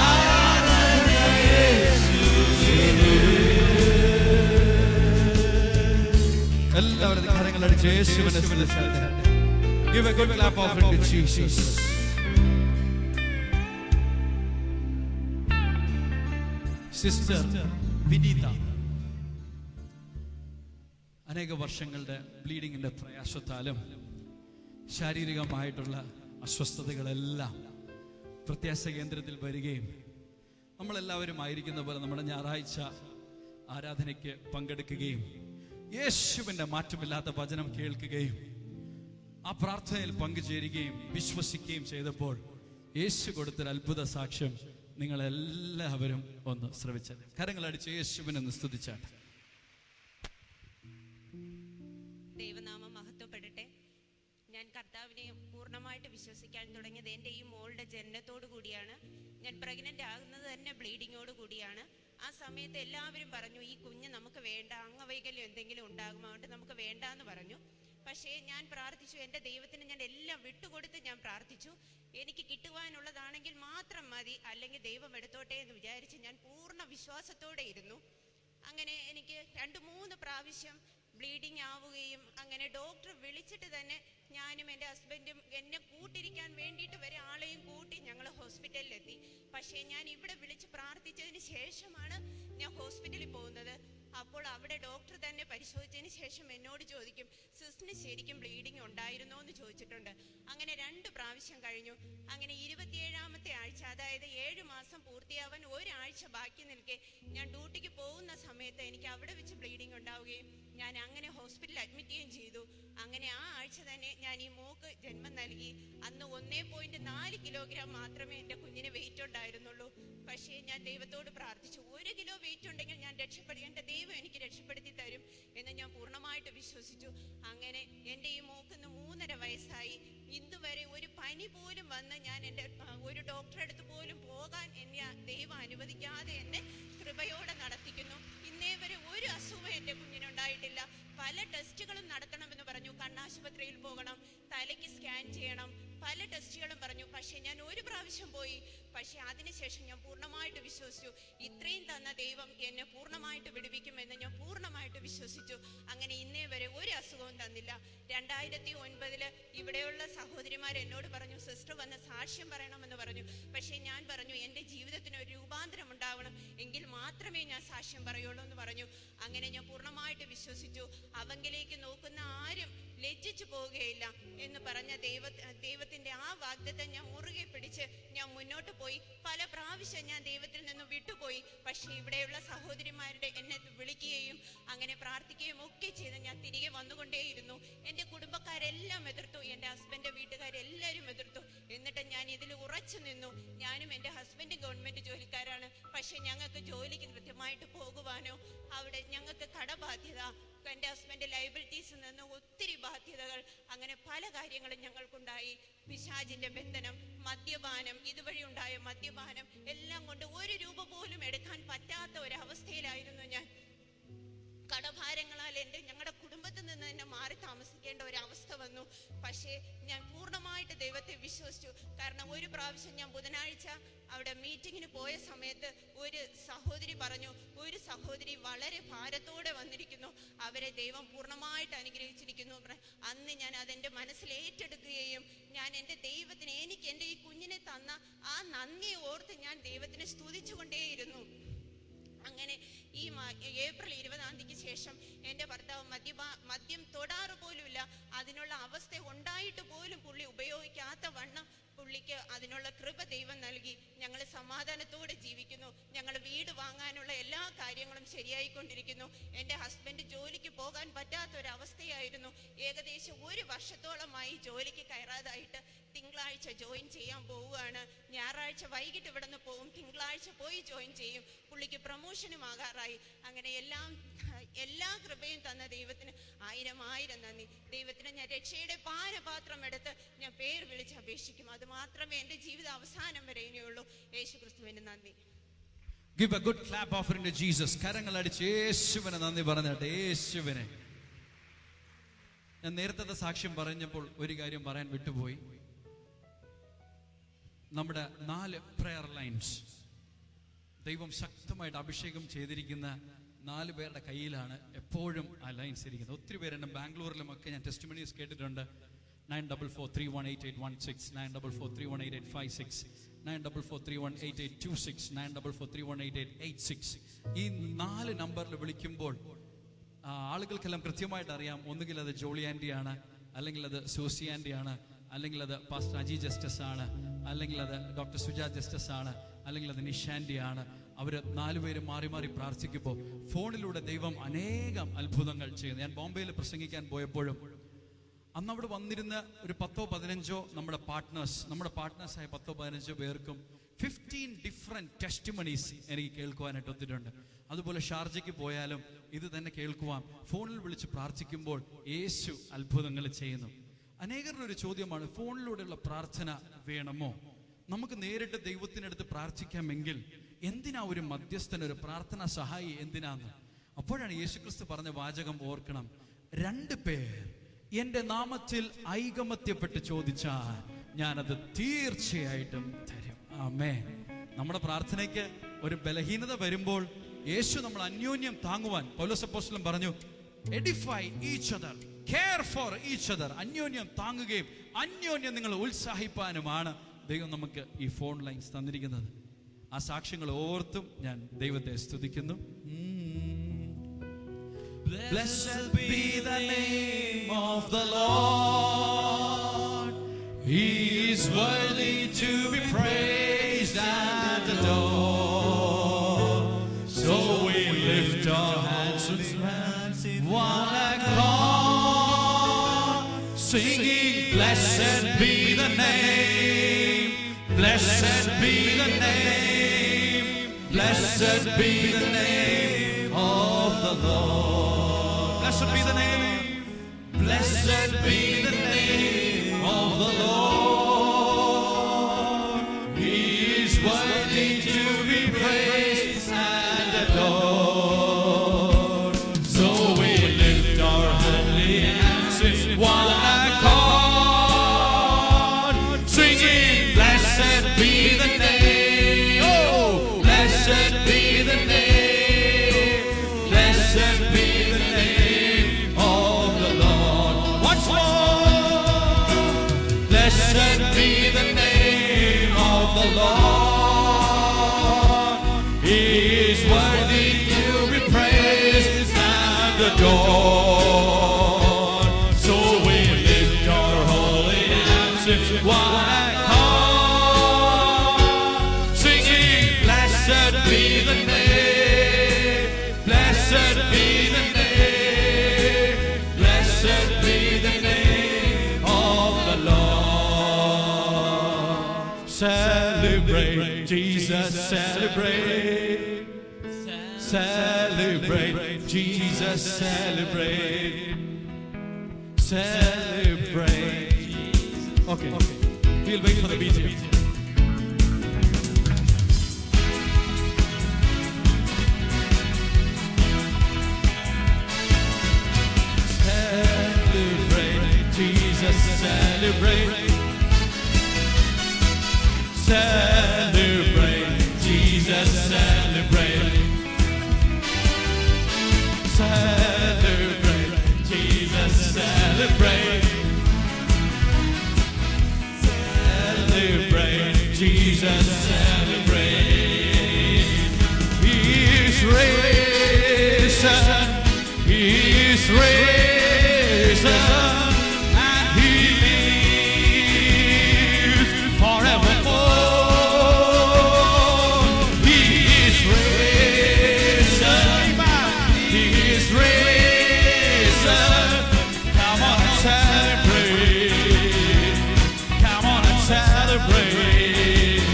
ആരാധന യേശുവിനെ. എല്ലാവരും കരങ്ങൾ അടിച്ച് യേശുവിനെ സ്തുതിച്ചാട്ടെ. Give a good clap offering to Jesus. Sister Vineetha അനേക വർഷങ്ങളുടെ ബ്ലീഡിങ്ങിന്റെ പ്രയാസത്താലും ശാരീരികമായിട്ടുള്ള അസ്വസ്ഥതകളെല്ലാം പ്രത്യാശ കേന്ദ്രത്തിൽ വരികയും നമ്മളെല്ലാവരും ആയിരിക്കുന്ന പോലെ നമ്മുടെ ഞായറാഴ്ച ആരാധനയ്ക്ക് പങ്കെടുക്കുകയും യേശുവിൻ്റെ മാറ്റമില്ലാത്ത വചനം കേൾക്കുകയും ആ പ്രാർത്ഥനയിൽ പങ്കുചേരുകയും വിശ്വസിക്കുകയും ചെയ്തപ്പോൾ യേശു കൊടുത്തൊരു അത്ഭുത സാക്ഷ്യം നിങ്ങളെല്ലാവരും ഒന്ന് ശ്രവിച്ചത്. കരങ്ങളടിച്ച് യേശുവിനെ സ്തുതിച്ചാട്ടെ. ദൈവനാമം മഹത്വപ്പെടട്ടെ. ഞാൻ കർത്താവിനെ പൂർണ്ണമായിട്ട് വിശ്വസിക്കാൻ തുടങ്ങിയത് എൻ്റെ ഈ മോളുടെ ജനനത്തോടു കൂടിയാണ്. ഞാൻ പ്രഗ്നൻ്റ് ആകുന്നത് തന്നെ ബ്ലീഡിങ്ങോട് കൂടിയാണ്. ആ സമയത്ത് എല്ലാവരും പറഞ്ഞു ഈ കുഞ്ഞ് നമുക്ക് വേണ്ട, അംഗവൈകല്യം എന്തെങ്കിലും ഉണ്ടാകും, അതുകൊണ്ട് നമുക്ക് വേണ്ട എന്ന് പറഞ്ഞു. പക്ഷേ ഞാൻ പ്രാർത്ഥിച്ചു, എൻ്റെ ദൈവത്തിന് ഞാൻ എല്ലാം വിട്ടുകൊടുത്ത് ഞാൻ പ്രാർത്ഥിച്ചു. എനിക്ക് കിട്ടുവാനുള്ളതാണെങ്കിൽ മാത്രം മതി, അല്ലെങ്കിൽ ദൈവം എടുത്തോട്ടെ എന്ന് വിചാരിച്ച് ഞാൻ പൂർണ്ണ വിശ്വാസത്തോടെ ഇരുന്നു. അങ്ങനെ എനിക്ക് 2-3 പ്രാവശ്യം ബ്ലീഡിങ് ആവുകയും അങ്ങനെ ഡോക്ടർ വിളിച്ചിട്ട് തന്നെ ഞാനും എൻ്റെ ഹസ്ബൻഡും എന്നെ കൂട്ടിരിക്കാൻ വേണ്ടിയിട്ട് വരെ ആളെയും കൂട്ടി ഞങ്ങൾ ഹോസ്പിറ്റലിലെത്തി. പക്ഷേ ഞാൻ ഇവിടെ വിളിച്ച് പ്രാർത്ഥിച്ചതിന് ശേഷമാണ് ഞാൻ ഹോസ്പിറ്റലിൽ പോകുന്നത്. അപ്പോൾ അവിടെ ഡോക്ടർ തന്നെ പരിശോധിച്ചതിന് ശേഷം എന്നോട് ചോദിക്കും, സിസ്റ്റിന് ശരിക്കും ബ്ലീഡിങ് ഉണ്ടായിരുന്നോ എന്ന് ചോദിച്ചിട്ടുണ്ട്. അങ്ങനെ 2 പ്രാവശ്യം കഴിഞ്ഞു. അങ്ങനെ 27ാമത്തെ ആഴ്ച, അതായത് 7 മാസം പൂർത്തിയാവാൻ 1 ആഴ്ച ബാക്കി നിൽക്കെ ഞാൻ ഡ്യൂട്ടിക്ക് പോകുന്ന സമയത്ത് എനിക്ക് അവിടെ വെച്ച് ബ്ലീഡിങ് ഉണ്ടാവുകയും ഞാൻ അങ്ങനെ ഹോസ്പിറ്റലിൽ അഡ്മിറ്റ് ചെയ്യുകയും ചെയ്തു. അങ്ങനെ ആ ആഴ്ച തന്നെ ഞാൻ ഈ മോക്ക് ജന്മം നൽകി. അന്ന് 1.4 കിലോഗ്രാം മാത്രമേ എൻ്റെ കുഞ്ഞിന് വെയിറ്റ് ഉണ്ടായിരുന്നുള്ളൂ. പക്ഷേ ഞാൻ ദൈവത്തോട് പ്രാർത്ഥിച്ചു, 1 കിലോ വെയിറ്റ് ഉണ്ടെങ്കിൽ ഞാൻ രക്ഷപ്പെടും, എൻ്റെ ദൈവം എനിക്ക് രക്ഷപ്പെടുത്തി തരും എന്ന് ഞാൻ പൂർണ്ണമായിട്ട് വിശ്വസിച്ചു. അങ്ങനെ എൻ്റെ ഈ മോക്കിന്ന് 3.5 വയസ്സായി. ഇന്നുവരെ ഒരു പനി പോലും വന്ന് ഞാൻ എൻ്റെ ഒരു ഡോക്ടറെ അടുത്ത് പോലും പോകാൻ എന്നെ ദൈവം അനുവദിക്കാതെ എന്നെ കൃപയോടെ നടത്തിക്കുന്നു. ഇന്നേ വരെ ഒരു അസുഖം എൻ്റെ കുഞ്ഞിനുണ്ടായിട്ടില്ല. പല ടെസ്റ്റുകളും നടത്തണമെന്ന് പറഞ്ഞു. കണ്ണാശുപത്രിയിൽ പോകണം, തലയ്ക്ക് സ്കാൻ ചെയ്യണം, പല ടെസ്റ്റുകളും പറഞ്ഞു. പക്ഷെ ഞാൻ 1 പ്രാവശ്യം പോയി. പക്ഷെ അതിനുശേഷം ഞാൻ പൂർണ്ണമായിട്ട് വിശ്വസിച്ചു, ഇത്രയും തന്ന ദൈവം എന്നെ പൂർണ്ണമായിട്ട് വിടുവിക്കുമെന്ന് ഞാൻ പൂർണ്ണമായിട്ട് വിശ്വസിച്ചു. അങ്ങനെ ഇന്നേ വരെ ഒരു അസുഖവും തന്നില്ല. 2009 ഇവിടെയുള്ള സഹോദരിമാർ എന്നോട് പറഞ്ഞു, സിസ്റ്റർ വന്ന് സാക്ഷ്യം പറയണമെന്ന് പറഞ്ഞു. പക്ഷേ ഞാൻ പറഞ്ഞു, എൻ്റെ ജീവിതത്തിന് ഒരു രൂപാന്തരം ഉണ്ടാവണം, എങ്കിൽ മാത്രമേ ഞാൻ സാക്ഷ്യം പറയുള്ളൂ എന്ന് പറഞ്ഞു. അങ്ങനെ ഞാൻ പൂർണ്ണമായിട്ട് വിശ്വസിച്ചു. അവങ്കിലേക്ക് നോക്കുന്ന ആരും ലജ്ജിച്ചു പോവുകയില്ല എന്ന് പറഞ്ഞ ദൈവത്തിന്റെ ആ വാഗ്ദത്തം ഞാൻ മുറുകെ പിടിച്ച് ഞാൻ മുന്നോട്ട് പോയി. പല പ്രാവശ്യം ഞാൻ ദൈവത്തിൽ നിന്നും വിട്ടുപോയി. പക്ഷേ ഇവിടെയുള്ള സഹോദരിമാരുടെ എന്നെ വിളിക്കുകയും അങ്ങനെ പ്രാർത്ഥിക്കുകയും ഒക്കെ ചെയ്ത് ഞാൻ തിരികെ വന്നുകൊണ്ടേയിരുന്നു. എൻ്റെ കുടുംബക്കാരെല്ലാം എതിർത്തു, എൻ്റെ ഹസ്ബൻഡ് വീട്ടുകാരെല്ലാവരും എതിർത്തു. എന്നിട്ട് ഞാൻ ഇതിൽ ഉറച്ചു നിന്നു. ഞാനും എൻ്റെ ഹസ്ബൻഡ് ഗവൺമെന്റ് ജോലിക്കാരാണ്. പക്ഷെ ഞങ്ങൾക്ക് ജോലിക്ക് കൃത്യമായിട്ട് പോകുവാനോ, അവിടെ ഞങ്ങൾക്ക് കടബാധ്യത, എൻ്റെ ഹസ്ബൻഡ് ലയബിലിറ്റീസിൽ നിന്ന് ഒത്തിരി ബാധ്യതകൾ, അങ്ങനെ പല കാര്യങ്ങളും ഞങ്ങൾക്കുണ്ടായി. പിശാചിന്റെ ബന്ധനം, മദ്യപാനം, ഇതുവഴി ഉണ്ടായ മദ്യപാനം എല്ലാം കൊണ്ട് 1 രൂപ പോലും എടുക്കാൻ പറ്റാത്ത ഒരവസ്ഥയിലായിരുന്നു ഞാൻ. കടഭാരങ്ങളാൽ ഞങ്ങളുടെ കുടുംബത്തിൽ നിന്ന് തന്നെ മാറി താമസിക്കേണ്ട ഒരവസ്ഥ വന്നു. പക്ഷേ ഞാൻ പൂർണ്ണമായിട്ട് ദൈവത്തെ വിശ്വസിച്ചു. കാരണം 1 പ്രാവശ്യം ഞാൻ ബുധനാഴ്ച അവിടെ മീറ്റിങ്ങിന് പോയ സമയത്ത് ഒരു സഹോദരി പറഞ്ഞു, ഒരു സഹോദരി വളരെ ഭാരത്തോടെ വന്നിരിക്കുന്നു, അവരെ ദൈവം പൂർണ്ണമായിട്ട് അനുഗ്രഹിച്ചിരിക്കുന്നു. അന്ന് ഞാൻ അതെൻ്റെ മനസ്സിൽ ഏറ്റെടുക്കുകയും ഞാൻ എൻ്റെ ദൈവത്തിന്, എനിക്ക് എൻ്റെ ഈ കുഞ്ഞിനെ തന്ന ആ നന്ദിയെ ഓർത്ത് ഞാൻ ദൈവത്തിനെ സ്തുതിച്ചുകൊണ്ടേയിരുന്നു. അങ്ങനെ ഈ ഏപ്രിൽ 20-ാം തീയതിക്ക് ശേഷം എൻ്റെ ഭർത്താവ് മദ്യം തൊടാറ് പോലുമില്ല. അതിനുള്ള അവസ്ഥ ഉണ്ടായിട്ട് പോലും പുള്ളി ഉപയോഗിക്കാത്ത വണ്ണം പുള്ളിക്ക് അതിനുള്ള കൃപ ദൈവം നൽകി. ഞങ്ങൾ സമാധാനത്തോടെ ജീവിക്കുന്നു. ഞങ്ങൾ വീട് വാങ്ങാനുള്ള എല്ലാ കാര്യങ്ങളും ശരിയായിക്കൊണ്ടിരിക്കുന്നു. എൻ്റെ ഹസ്ബൻഡ് ജോലിക്ക് പോകാൻ പറ്റാത്തൊരവസ്ഥയായിരുന്നു. ഏകദേശം 1 വർഷത്തോളമായി ജോലിക്ക് കയറാതായിട്ട്. തിങ്കളാഴ്ച ജോയിൻ ചെയ്യാൻ പോവുകയാണ്. ഞായറാഴ്ച വൈകിട്ട് ഇവിടെ നിന്ന് പോവും, തിങ്കളാഴ്ച പോയി ജോയിൻ ചെയ്യും. പുള്ളിക്ക് പ്രൊമോഷനും ആകാറായി. അങ്ങനെ എല്ലാ കൃപയും തന്ന ദൈവത്തിന് 1000 നന്ദി. ദൈവത്തിന് ഞാൻ രക്ഷയുടെ പാനപാത്രം എടുത്ത് ഞാൻ പേര് വിളിച്ച് അപേക്ഷിക്കും. അത് മാത്രമേ എൻ്റെ ജീവിത അവസാനം വരെ ഇനിയുള്ളൂ. യേശു ക്രിസ്തുവിന് നന്ദി. Give a good clap offering to Jesus. കരങ്ങൾ അടിച്ച് യേശുവിനെ നന്ദി പറഞ്ഞിട്ട്. യേശുവിനെ. ഞാൻ നേരത്തെ സാക്ഷ്യം പറഞ്ഞപ്പോൾ ഒരു കാര്യം പറയാൻ വിട്ടുപോയി. നമ്മുടെ 4 പ്രയർ ലൈൻസ് ദൈവം ശക്തമായിട്ട് അഭിഷേകം ചെയ്തിരിക്കുന്ന 4 പേരുടെ കയ്യിലാണ് എപ്പോഴും ആ ലൈൻസ് ഇരിക്കുന്നത്. ഒത്തിരി പേരെന്നെ ബാംഗ്ലൂരിലും ഒക്കെ ഞാൻ ടെസ്റ്റിമണീസ് കേട്ടിട്ടുണ്ട്. 9443188816, 9443188856, 9443188826, 9443188886. ഈ 4 നമ്പറിൽ വിളിക്കുമ്പോൾ ആളുകൾക്കെല്ലാം കൃത്യമായിട്ട് അറിയാം, ഒന്നുകിൽ അത് ജോളി ആൻറ്റിയാണ്, അല്ലെങ്കിൽ അത് സോസി ആൻറ്റിയാണ്, അല്ലെങ്കിൽ അത് പാസ്റ്റർ അജി ജസ്റ്റിസ് ആണ്, അല്ലെങ്കിൽ അത് ഡോക്ടർ സുജാ ജസ്റ്റിസ് ആണ്, അല്ലെങ്കിൽ അത് നിഷാൻറ്റി ആണ്. അവർ 4 പേരും മാറി മാറി പ്രാർത്ഥിക്കുമ്പോൾ ഫോണിലൂടെ ദൈവം അനേകം അത്ഭുതങ്ങൾ ചെയ്യുന്നു. ഞാൻ ബോംബെയിൽ പ്രസംഗിക്കാൻ പോയപ്പോഴും അന്ന് അവിടെ വന്നിരുന്ന ഒരു 10-15 നമ്മുടെ പാർട്ട്നേഴ്സായ 10-15 പേർക്കും 15 ഡിഫറെന്റ് ടെസ്റ്റിമണീസ് എനിക്ക് കേൾക്കുവാനായിട്ട് ഒത്തിട്ടുണ്ട്. അതുപോലെ ഷാർജയ്ക്ക് പോയാലും ഇത് തന്നെ കേൾക്കുവാൻ, ഫോണിൽ വിളിച്ച് പ്രാർത്ഥിക്കുമ്പോൾ യേശു അത്ഭുതങ്ങൾ ചെയ്യുന്നു. അനേകരുടെ ഒരു ചോദ്യമാണ്, ഫോണിലൂടെയുള്ള പ്രാർത്ഥന വേണമോ? നമുക്ക് നേരിട്ട് ദൈവത്തിനടുത്ത് പ്രാർത്ഥിക്കാമെങ്കിൽ എന്തിനാ ഒരു മധ്യസ്ഥൻ, ഒരു പ്രാർത്ഥനാ സഹായി എന്തിനാന്ന്? അപ്പോഴാണ് യേശുക്രിസ്തു പറഞ്ഞ വാചകം ഓർക്കണം, 2 പേർ എന്റെ നാമത്തിൽ ഐകമത്യപ്പെട്ട് ചോദിച്ചാൽ ഞാനത് തീർച്ചയായിട്ടും തരും. ആമേൻ. നമ്മുടെ പ്രാർത്ഥനയ്ക്ക് ഒരു ബലഹീനത വരുമ്പോൾ യേശു നമ്മൾ അന്യോന്യം താങ്ങുവാൻ, പൗലോസ് അപ്പോസ്തലൻ പറഞ്ഞു, edify each other, care for each other. അന്യോന്യം താങ്ങുകയും അന്യോന്യം നിങ്ങൾ ഉത്സാഹിപ്പാനുമാണ് ദൈവം നമുക്ക് ഈ ഫോൺ ലൈൻസ് തന്നിരിക്കുന്നത്. ആ സാക്ഷ്യങ്ങൾ ഓർത്തും ഞാൻ ദൈവത്തെ സ്തുതിക്കുന്നു. Blessed be the name of the Lord. He is worthy to be praised and adored. So we lift our hands in one accord, singing, blessed be the name, blessed be the name, blessed be the name of the Lord. Blessed be the name, blessed be the name of the Lord. He is worthy to be praised and adored. So we lift our holy hands in one accord, singing, blessed be the name, oh, blessed be the name, blessed be the name of the Lord. Once more, blessed be the name of the Lord. He is worthy to be praised and adored. So we lift our holy hands in one accord, singing, blessed be the name, blessed be the name, blessed be the name of the Lord. Celebrate Jesus, celebrate, celebrate Jesus, celebrate, celebrate. Okay, we'll wait for the BGM. Celebrate Jesus, celebrate, celebrate Jesus, celebrate, celebrate Jesus, celebrate, celebrate Jesus, celebrate. He is risen, He is risen, and He lives forevermore. He is risen, He is risen. Come on and celebrate, come on and celebrate,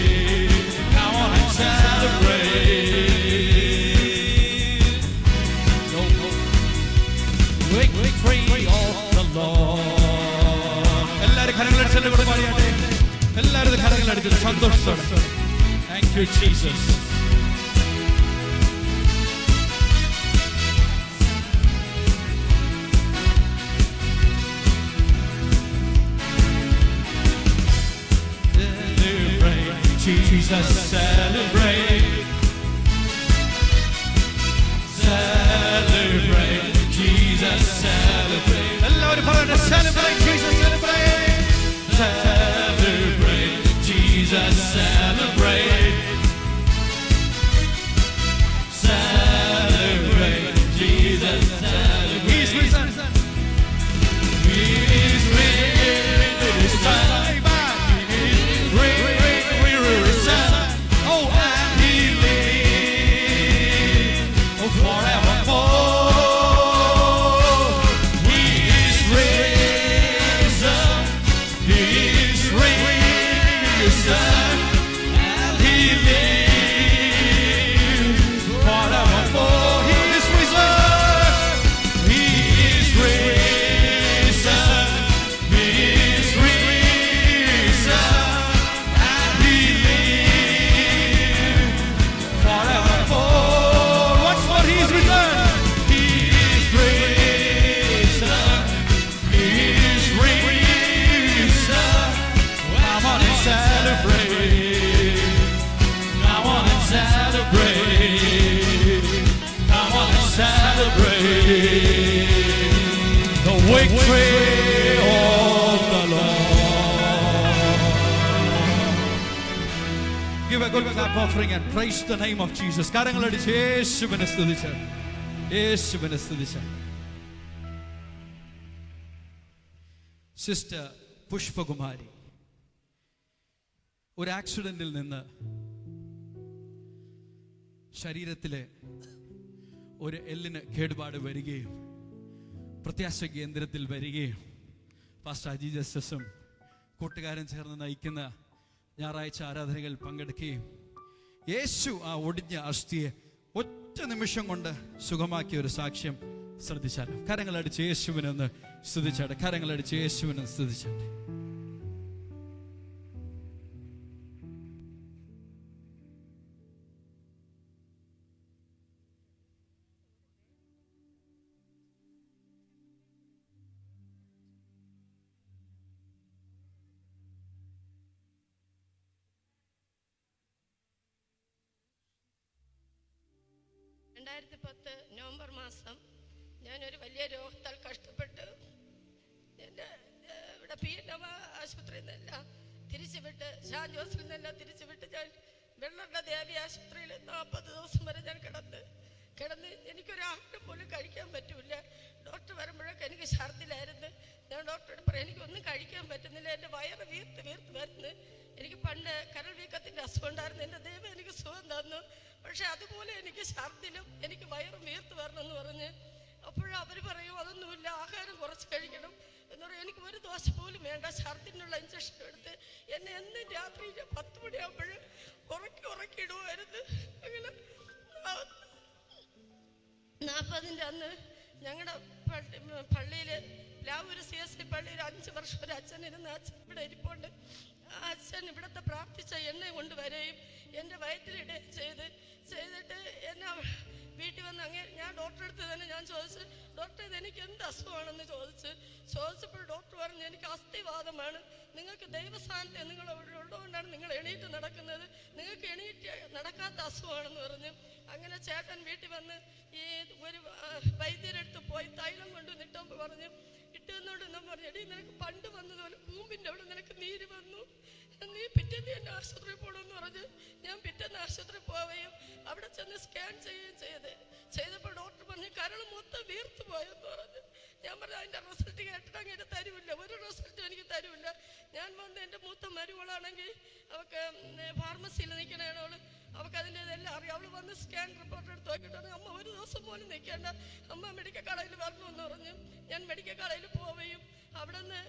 come on and celebrate. No, victory of the Lord. എല്ലാവരും കരങ്ങളടിച്ചു പാടിയാട്ടെ, എല്ലാവരും കരങ്ങളടിച്ചു സന്തോഷത്തോടെ. Thank you, Jesus. Celebrate, Jesus, celebrate, celebrate, Jesus, celebrate. എല്ലാവരും പറയട്ടെ, celebrate, Jesus, celebrate, celebrate, Jesus, celebrate, celebrate, Jesus, celebrate. He's risen, He is risen, it is time. He is risen, oh He is risen, and He lives forevermore. He is risen. He is risen. He is risen, and He lives forevermore. Once more, He is risen. He is risen. He is risen. Come on and celebrate. Come on and celebrate. Come on and celebrate the victory of the Lord. Give a good clap offering and praise the name of Jesus. കരങ്ങളടിച്ച് യേശുവിനെ സ്തുതിച്ച്, യേശുവിനെ സ്തുതിച്ച്. Sister Pushpakumari ഒരു ആക്സിഡന്റിൽ നിന്ന് ശരീരത്തിലെ ഒരു എല്ലിന് കേടുപാട് വരികയും പ്രത്യാശ കേന്ദ്രത്തിൽ വരികയും പാസ്റ്റർ അജി ജസ്റ്റിസും കൂട്ടുകാരൻ ചേർന്ന് നയിക്കുന്ന ഞായറാഴ്ച ആരാധനകൾ പങ്കെടുക്കുകയും യേശു ആ ഒടിഞ്ഞ അസ്ഥിയെ ഒറ്റ നിമിഷം കൊണ്ട് സുഖമാക്കിയ ഒരു സാക്ഷ്യം ശ്രദ്ധിച്ചാലും. കരങ്ങളടിച്ച് യേശുവിനൊന്ന് സ്തുതിച്ചാട്ടെ. കരങ്ങളടിച്ച് യേശുവിനൊന്ന് സ്തുതിച്ചാട്ടെ. നവംബർ മാസം ഞാനൊരു വലിയ രോഗത്താൽ കഷ്ടപ്പെട്ട് എൻ്റെ ഇവിടെ PNM ആശുപത്രിയിൽ നിന്നെല്ലാം തിരിച്ചുവിട്ട്, ഷാൻ ജോസിൽ നിന്നെല്ലാം തിരിച്ചുവിട്ട് ഞാൻ വെള്ളറുടെ ദേവി ആശുപത്രിയിൽ 40 ദിവസം വരെ ഞാൻ കിടന്ന് എനിക്കൊരാഹാരം പോലും കഴിക്കാൻ പറ്റൂല. ഡോക്ടർ വരുമ്പോഴൊക്കെ എനിക്ക് ഛർദിലായിരുന്നു. ഞാൻ ഡോക്ടറോട് പറയും എനിക്കൊന്നും കഴിക്കാൻ പറ്റുന്നില്ല, എൻ്റെ വയറ് വീർത്ത് വരുന്നു. എനിക്ക് പണ്ട് കരൾ വീക്കത്തിൻ്റെ അസുഖം ഉണ്ടായിരുന്നു. എൻ്റെ ദൈവം എനിക്ക് സുഖം തന്നു. പക്ഷെ അതുപോലെ എനിക്ക് ഛർദിലും എനിക്ക് വയറും വീർത്ത് വരണമെന്ന് പറഞ്ഞ് അപ്പോഴും അവർ പറയും അതൊന്നുമില്ല, ആഹാരം കുറച്ച് കഴിക്കണം എന്ന് പറയും. എനിക്ക് ഒരു ദോശ പോലും വേണ്ട. ഛർദിനുള്ള ഇഞ്ചക്ഷൻ എടുത്ത് എന്നെ എന്നും രാത്രി 10 മണിയാകുമ്പോൾ ഉറക്കിയിടുമായിരുന്നു. അങ്ങനെ 40-ന്റെ അന്ന് ഞങ്ങളുടെ പള്ളിയിൽ ലാവൂര് CSC പള്ളിയിൽ 5 വർഷം ഒരു അച്ഛൻ ഇരുന്ന് അച്ഛൻ ഇവിടെ ഇരിപ്പുണ്ട്. ആ അച്ഛൻ ഇവിടുത്തെ പ്രാർത്ഥിച്ച എണ്ണ കൊണ്ടുവരെയും എൻ്റെ വയറ്റിലിടുകയും ചെയ്തിട്ട് എന്നെ വീട്ടിൽ വന്ന് ഞാൻ ഡോക്ടറെ അടുത്ത് തന്നെ ഞാൻ ചോദിച്ചു, ഡോക്ടർ ഇതെനിക്ക് എന്ത് അസുഖമാണെന്ന് ചോദിച്ചപ്പോൾ ഡോക്ടർ പറഞ്ഞു എനിക്ക് അസ്ഥിവാദമാണ്, നിങ്ങൾക്ക് ദൈവസ്ഥാനത്തെ നിങ്ങൾ ഉള്ളതുകൊണ്ടാണ് നിങ്ങൾ എണീറ്റ് നടക്കുന്നത്, നിങ്ങൾക്ക് എണീറ്റ് നടക്കാത്ത അസുഖമാണെന്ന് പറഞ്ഞു. അങ്ങനെ ചേട്ടൻ വീട്ടിൽ വന്ന് ഈ ഒരു വൈദ്യരെടുത്ത് പോയി തൈലം കൊണ്ട് നിട്ടുമ്പോൾ പറഞ്ഞു ഇട്ടുന്നോണ്ട് ഞാൻ പറഞ്ഞു എടീ നിനക്ക് പണ്ട് വന്നതുപോലെ കൂമ്പിൻ്റെ അവിടെ നിനക്ക് നീര് വന്നു, നീ പിറ്റേന്ന് എൻ്റെ ആശുപത്രിയിൽ പോകണമെന്ന് പറഞ്ഞ് ഞാൻ പിറ്റേന്ന് ആശുപത്രിയിൽ പോവുകയും അവിടെ ചെന്ന് സ്കാൻ ചെയ്യുകയും ചെയ്തപ്പോൾ ഡോക്ടർ പറഞ്ഞു കരൾ മൊത്തം വീർത്ത് പോയെന്ന് പറഞ്ഞു. ഞാൻ പറഞ്ഞു അതിൻ്റെ റിസൾട്ട് കേട്ടിട്ട് അങ്ങനെ തരുമില്ല, ഒരു റിസൾട്ടും എനിക്ക് തരുമില്ല. ഞാൻ വന്ന് എൻ്റെ മൂത്ത മരുവളാണെങ്കിൽ അവൾക്ക് ഫാർമസിയിൽ നിൽക്കണേണോള്, അവൾക്ക് അതിൻ്റെ ഇതെല്ലാം അറിയാം. അവൾ വന്ന് സ്കാൻ റിപ്പോർട്ട് എടുത്ത് നോക്കിയിട്ടാണ് അമ്മ ഒരു ദിവസം പോലും നിൽക്കേണ്ട, അമ്മ മെഡിക്കൽ കോളേജിൽ വരണമെന്ന് പറഞ്ഞു. ഞാൻ മെഡിക്കൽ കോളേജിൽ പോവുകയും അവിടെ നിന്ന്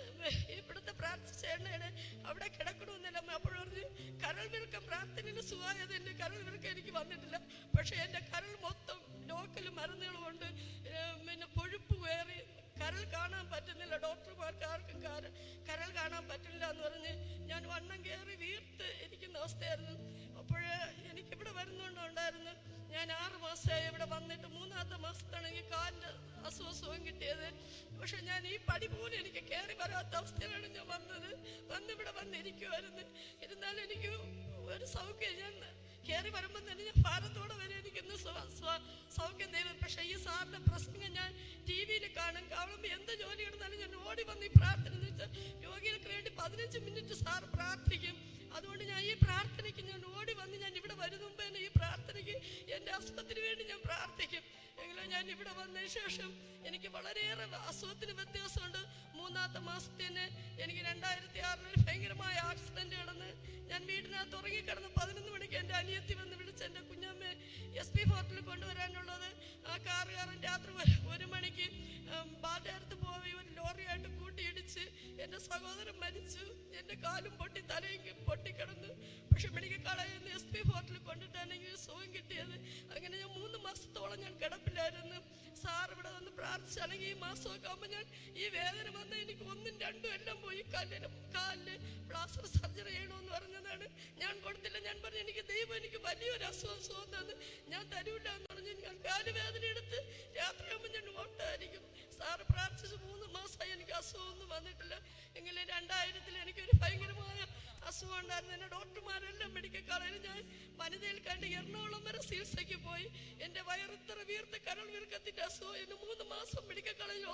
ഇവിടുത്തെ പ്രാർത്ഥിച്ച എണ്ണയാണ് അവിടെ കിടക്കണമെന്നില്ല. അപ്പോൾ പറഞ്ഞു കരൾ വിറുക്കം പ്രാർത്ഥനയിൽ സുഖമായത്, എൻ്റെ കരൾ വിറുക്കം എനിക്ക് വന്നിട്ടില്ല. പക്ഷേ എൻ്റെ കരൾ മൊത്തം ലോക്കൽ മരുന്നുകൾ കൊണ്ട് പിന്നെ കൊഴുപ്പ് കയറി കരൾ കാണാൻ പറ്റുന്നില്ല, ഡോക്ടർമാർക്ക് ആർക്കും കരൾ കാണാൻ പറ്റില്ല എന്ന് പറഞ്ഞ് ഞാൻ വണ്ണം കയറി വീർത്ത് ഇരിക്കുന്ന അവസ്ഥയായിരുന്നു. അപ്പോൾ എനിക്കിവിടെ വരുന്നുണ്ടായിരുന്നു. ഞാൻ 6 മാസമായി ഇവിടെ വന്നിട്ട് 3-ാമത്തെ മാസത്താണ് എനിക്ക് കാലിൻ്റെ അസുഖം കിട്ടിയത്. പക്ഷെ ഞാൻ ഈ പടി പോലും എനിക്ക് കയറി വരാത്ത അവസ്ഥയിലാണ് ഞാൻ വന്നിവിടെ വന്നിരിക്കുമായിരുന്നു. ഇരുന്നാലും എനിക്ക് ഒരു സൗഖ്യം, ഞാൻ കയറി വരുമ്പോൾ തന്നെ ഞാൻ ഭാരത്തോടെ വരെ എനിക്കിന്ന് സൗഖ്യം തരും. പക്ഷെ ഈ സാറിൻ്റെ പ്രസംഗം ഞാൻ TV-യിൽ കാണുമ്പോൾ എന്ത് ജോലി കിടന്നാലും ഞാൻ ഓടി വന്ന് ഈ പ്രാർത്ഥന എന്ന് വെച്ചാൽ രോഗികൾക്ക് വേണ്ടി 15 മിനിറ്റ് സാർ പ്രാർത്ഥിക്കും. അതുകൊണ്ട് ഞാൻ ഈ പ്രാർത്ഥനയ്ക്ക് ഞാൻ ഓടി വന്ന് ഞാൻ ഇവിടെ വരുന്ന മുമ്പ് തന്നെ ഈ പ്രാർത്ഥനയ്ക്ക് എൻ്റെ അസുഖത്തിന് വേണ്ടി ഞാൻ പ്രാർത്ഥിക്കും. എങ്കിലും ഞാൻ ഇവിടെ വന്നതിന് ശേഷം എനിക്ക് വളരെയേറെ അസുഖത്തിന് വ്യത്യാസമുണ്ട്. 3-ാമത്തെ മാസത്തിന് എനിക്ക് 2006 ഭയങ്കരമായ ആക്സിഡന്റ് കിടന്ന് ഞാൻ വീടിനകത്ത് ഉറങ്ങിക്കിടന്ന് 11 മണിക്ക് എൻ്റെ അനിയത്തി വന്ന് വിളിച്ച് എൻ്റെ കുഞ്ഞമ്മയെ SP ഫോർട്ടിൽ കൊണ്ടുവരാനുള്ളത്. ആ കാറുകാരൻ രാത്രി 1 മണിക്ക് ബാലയടുത്ത് പോയി ഒരു ലോറിയായിട്ട് കൂട്ടിയിടിച്ച് എൻ്റെ സഹോദരൻ മരിച്ചു. കാലും പൊട്ടി തലയും പൊട്ടിക്കിടന്നു. പക്ഷെ മെഡിക്കൽ കോളേജിൽ നിന്ന് SP ഹോട്ടലിൽ കൊണ്ടിട്ടാണെങ്കിൽ സുഖം കിട്ടിയത്. അങ്ങനെ ഞാൻ 3 മാസത്തോളം ഞാൻ കിടപ്പിലായിരുന്നു. സാർ ഇവിടെ വന്ന് പ്രാർത്ഥിച്ചാണെങ്കിൽ ഈ മാസമൊക്കെ ആകുമ്പോൾ ഞാൻ ഈ വേദന വന്ന് എനിക്ക് 1ഉം 2ഉം എല്ലാം പോയി. കാലില് പ്ലാസ്റ്റർ സർജറി ചെയ്യണമെന്ന് പറഞ്ഞതാണ്. ഞാൻ കൊടുത്തില്ല. ഞാൻ പറഞ്ഞു എനിക്ക് ദൈവം എനിക്ക് വലിയൊരു അസുഖം തന്ന് ഞാൻ തരൂല്ല എന്ന് പറഞ്ഞ് ഞാൻ കാല് വേദന എടുത്ത് രാത്രിയാകുമ്പോൾ ഞാൻ ഓട്ടായിരിക്കും. സാറ് പ്രാർത്ഥിച്ച് 3 മാസമായി എനിക്ക് അസുഖമൊന്നും വന്നിട്ടില്ല. എങ്കിലും 2000-ൽ എനിക്കൊരു ഭയങ്കരമായ അസുഖം ഉണ്ടായിരുന്നു. എൻ്റെ ഡോക്ടർമാരെല്ലാം മെഡിക്കൽ കോളേജിൽ ഞാൻ വനിതയിൽ കണ്ട് എറണാകുളം വരെ ചികിത്സയ്ക്ക് പോയി. എൻ്റെ വയറിത്ര വീർത്ത് കരൾ വീർക്കത്തിൻ്റെ അസുഖം. എന്നെ 3 മാസം മെഡിക്കൽ കോളേജ്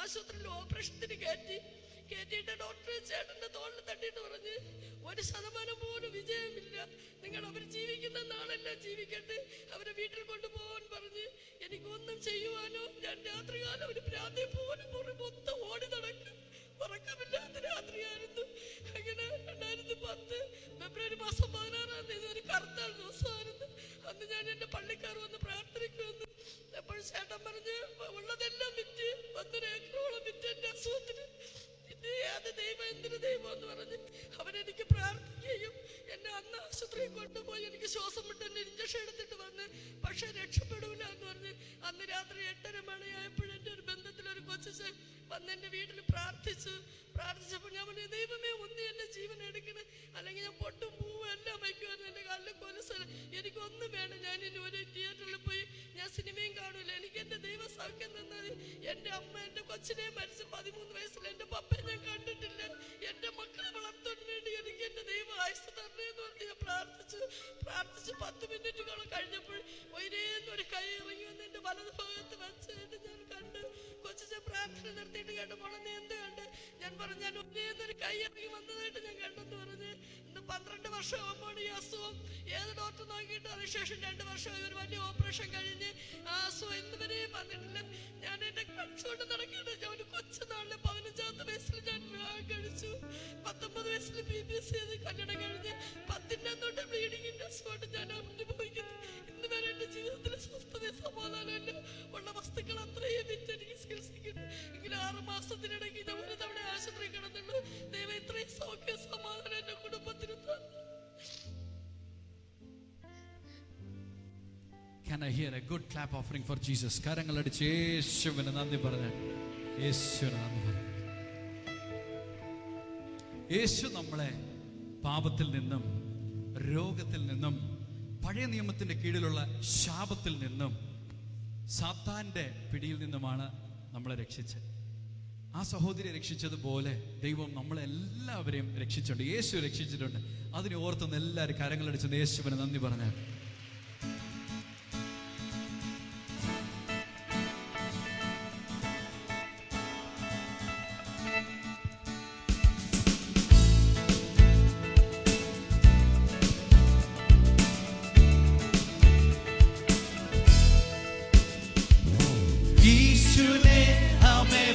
ആശുപത്രിയിൽ ഓപ്പറേഷത്തിന് കയറ്റിയിട്ട് ഡോക്ടർ ചേട്ടൻ്റെ തോളിൽ തട്ടിയിട്ട് പറഞ്ഞ് 1% പോലും വിജയമില്ല. നിങ്ങൾ അവർ ജീവിക്കുന്ന നാളെല്ലാം ജീവിക്കട്ടെ, അവരെ വീട്ടിൽ കൊണ്ടുപോകാൻ പറഞ്ഞ് എനിക്കൊന്നും ചെയ്യുവാനോ ഞാൻ രാത്രികാലം ഒരു ഭ്രാന്തി പോലും മുറി മൊത്തം ഓടി നടക്കും. ഉറക്കമില്ലാത്ത രാത്രിയായിരുന്നു. അങ്ങനെ 2010 ഫെബ്രുവരി മാസം 16-ാം തീയതി ഒരു കറുത്താൾ ദിവസമായിരുന്നു. അന്ന് ഞാൻ എൻ്റെ പള്ളിക്കാർ വന്ന് പ്രാർത്ഥിക്കുമെന്ന്. അപ്പോൾ ചേട്ടൻ പറഞ്ഞ് ഉള്ളതെല്ലാം വിറ്റ് 1 ഏക്കറോളം വിറ്റ് എൻ്റെ അസുഖത്തിന് അത് ദൈവം എന്തിനു ദൈവം എന്ന് പറഞ്ഞ് അവരെനിക്ക് പ്രാർത്ഥിക്കുകയും എന്നെ അന്ന് ആശുപത്രിയിൽ കൊണ്ടുപോയി എനിക്ക് ശ്വാസം വിട്ട് എന്നെ ഇഞ്ചക്ഷൻ എടുത്തിട്ട് വന്ന്. പക്ഷെ രക്ഷപ്പെടൂല എന്ന് പറഞ്ഞ് അന്ന് രാത്രി 8:30 മണിയായപ്പോൾ എൻ്റെ ഒരു ബന്ധത്തിലൊരു കൊച്ചു വന്ന് എൻ്റെ വീട്ടിൽ പ്രാർത്ഥിച്ചപ്പോൾ ഞാൻ പറഞ്ഞു ദൈവമേ ഒന്ന് എൻ്റെ ജീവൻ എടുക്കണേ, അല്ലെങ്കിൽ ഞാൻ പൊട്ടും പൂവും എല്ലാം വയ്ക്കുമായിരുന്നു. എൻ്റെ കാലിൽ കൊലുസ് എനിക്കൊന്നും വേണം. ഞാൻ ഇനി ഒരു തിയേറ്ററിൽ പോയി ഞാൻ സിനിമയും കാണൂല. എനിക്ക് എൻ്റെ ദൈവം സൗഖ്യം തന്നത്. എൻ്റെ അമ്മ എൻ്റെ കൊച്ചിനെ മരിച്ച് 13 വയസ്സിൽ എൻ്റെ പപ്പയെ ഞാൻ കണ്ടിട്ടില്ല. എൻ്റെ മക്കളെ വളർത്താൻ വേണ്ടി എനിക്ക് എൻ്റെ ദൈവം ആയുസ് തരണേ എന്ന് പറഞ്ഞ് ഞാൻ പ്രാർത്ഥിച്ച് 10 മിനിറ്റുകളും കഴിഞ്ഞപ്പോൾ ഒരു കൈ ഇറങ്ങി വന്ന് എൻ്റെ വലത് ഭാഗത്ത് വെച്ചിട്ട് ഞാൻ കണ്ട്. കൊച്ചു പ്രാർത്ഥന നിർത്തിയിട്ട് കേട്ട് മോളെ എന്ത് കണ്ട്? ഞാൻ പറഞ്ഞു ഞാൻ ഒന്നേന്നൊരു കൈ ഇറങ്ങി വന്നതായിട്ട് ഞാൻ കണ്ടെന്ന് പറഞ്ഞ്. ഇന്ന് 12 വർഷമാകുമ്പോൾ ഈ അസുഖം ഏത് ഡോക്ടർ നോക്കിയിട്ട് അതിനുശേഷം 2 വർഷമായി ഒരു വലിയ ഓപ്പറേഷൻ കഴിഞ്ഞ് ആ അസുഖം ഇന്ന് വരെയും വന്നിട്ടില്ല. ഞാൻ എന്നെ കഴിച്ചുകൊണ്ട് നടക്കേണ്ട. ഞാൻ ഒരു കൊച്ചുനാളില് 15-ാമത്തെ വയസ്സിൽ ഞാൻ വിവാഹം കഴിച്ചു. 19 വയസ്സിൽ PPS ചെയ്ത് കല്യാണം കഴിഞ്ഞ് 10-ാം തൊട്ട് ബ്ലീഡിങ്ങിന്റെ അസുഖമായിട്ട് ഞാൻ അനുഭവിക്കുന്നു. ഇന്ന് വരെ എൻ്റെ ജീവിതത്തിൽ സ്വസ്ഥത സമാധാനമില്ല. ഉള്ള വസ്തുക്കൾ അത്രയും വിറ്റ് എനിക്ക് ചികിത്സിക്കുന്നു. എങ്കിലും 6 മാസത്തിനിടയ്ക്ക് ഞാൻ ഒരു തവണ ആശുപത്രി കിടന്നുള്ളൂ. ദൈവം ഇത്രയും സൗഖ്യ സമാധാനം എൻ്റെ കുടുംബത്തിന് തന്നു. Can I hear a good clap offering for Jesus? കരങ്ങളടിച്ച് യേശുവിന് നന്ദി പറഞ്ഞ യേശുവിന് നന്ദി പറഞ്ഞു. യേശു നമ്മളെ പാപത്തിൽ നിന്നും രോഗത്തിൽ നിന്നും പഴയ നിയമത്തിന്റെ കീഴിലുള്ള ശാപത്തിൽ നിന്നും സാത്താന്റെ പിടിയിൽ നിന്നുമാണ് നമ്മളെ രക്ഷിച്ചത്. ആ സഹോദരിയെ രക്ഷിച്ചതുപോലെ ദൈവം നമ്മളെല്ലാവരെയും രക്ഷിച്ചിട്ടുണ്ട്. യേശു രക്ഷിച്ചിട്ടുണ്ട്. അതിനെ ഓർത്തുനിന്ന് എല്ലാവരും കരങ്ങളടിച്ച് യേശുവിന് നന്ദി പറഞ്ഞ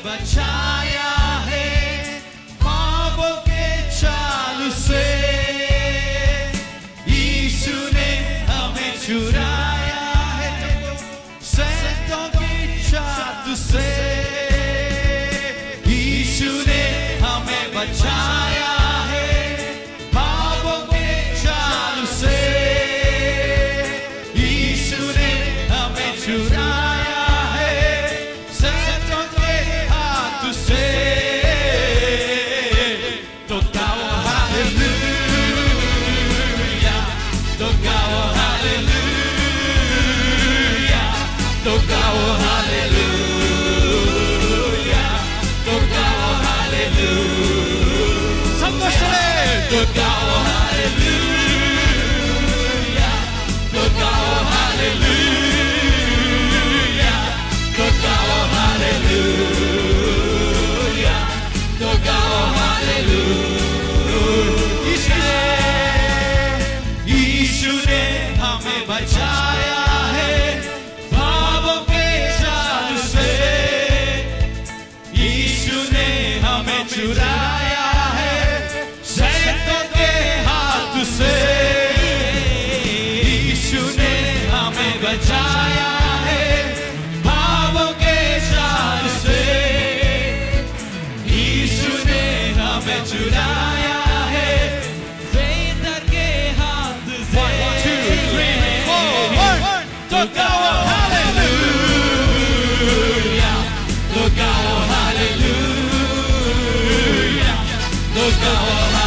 बचाया है पापों के जाल से, यीशु ने हमें छुड़ाया है सैतान की चाल से, यीशु ने हमें बचाया है पापों के जाल से, यीशु ने हमें छुड़ाया बचाया है पापों के जाल से, यीशु ने हमें छुड़ाया है शैतान Look out, hallelujah. Look out, hallelujah. Look out,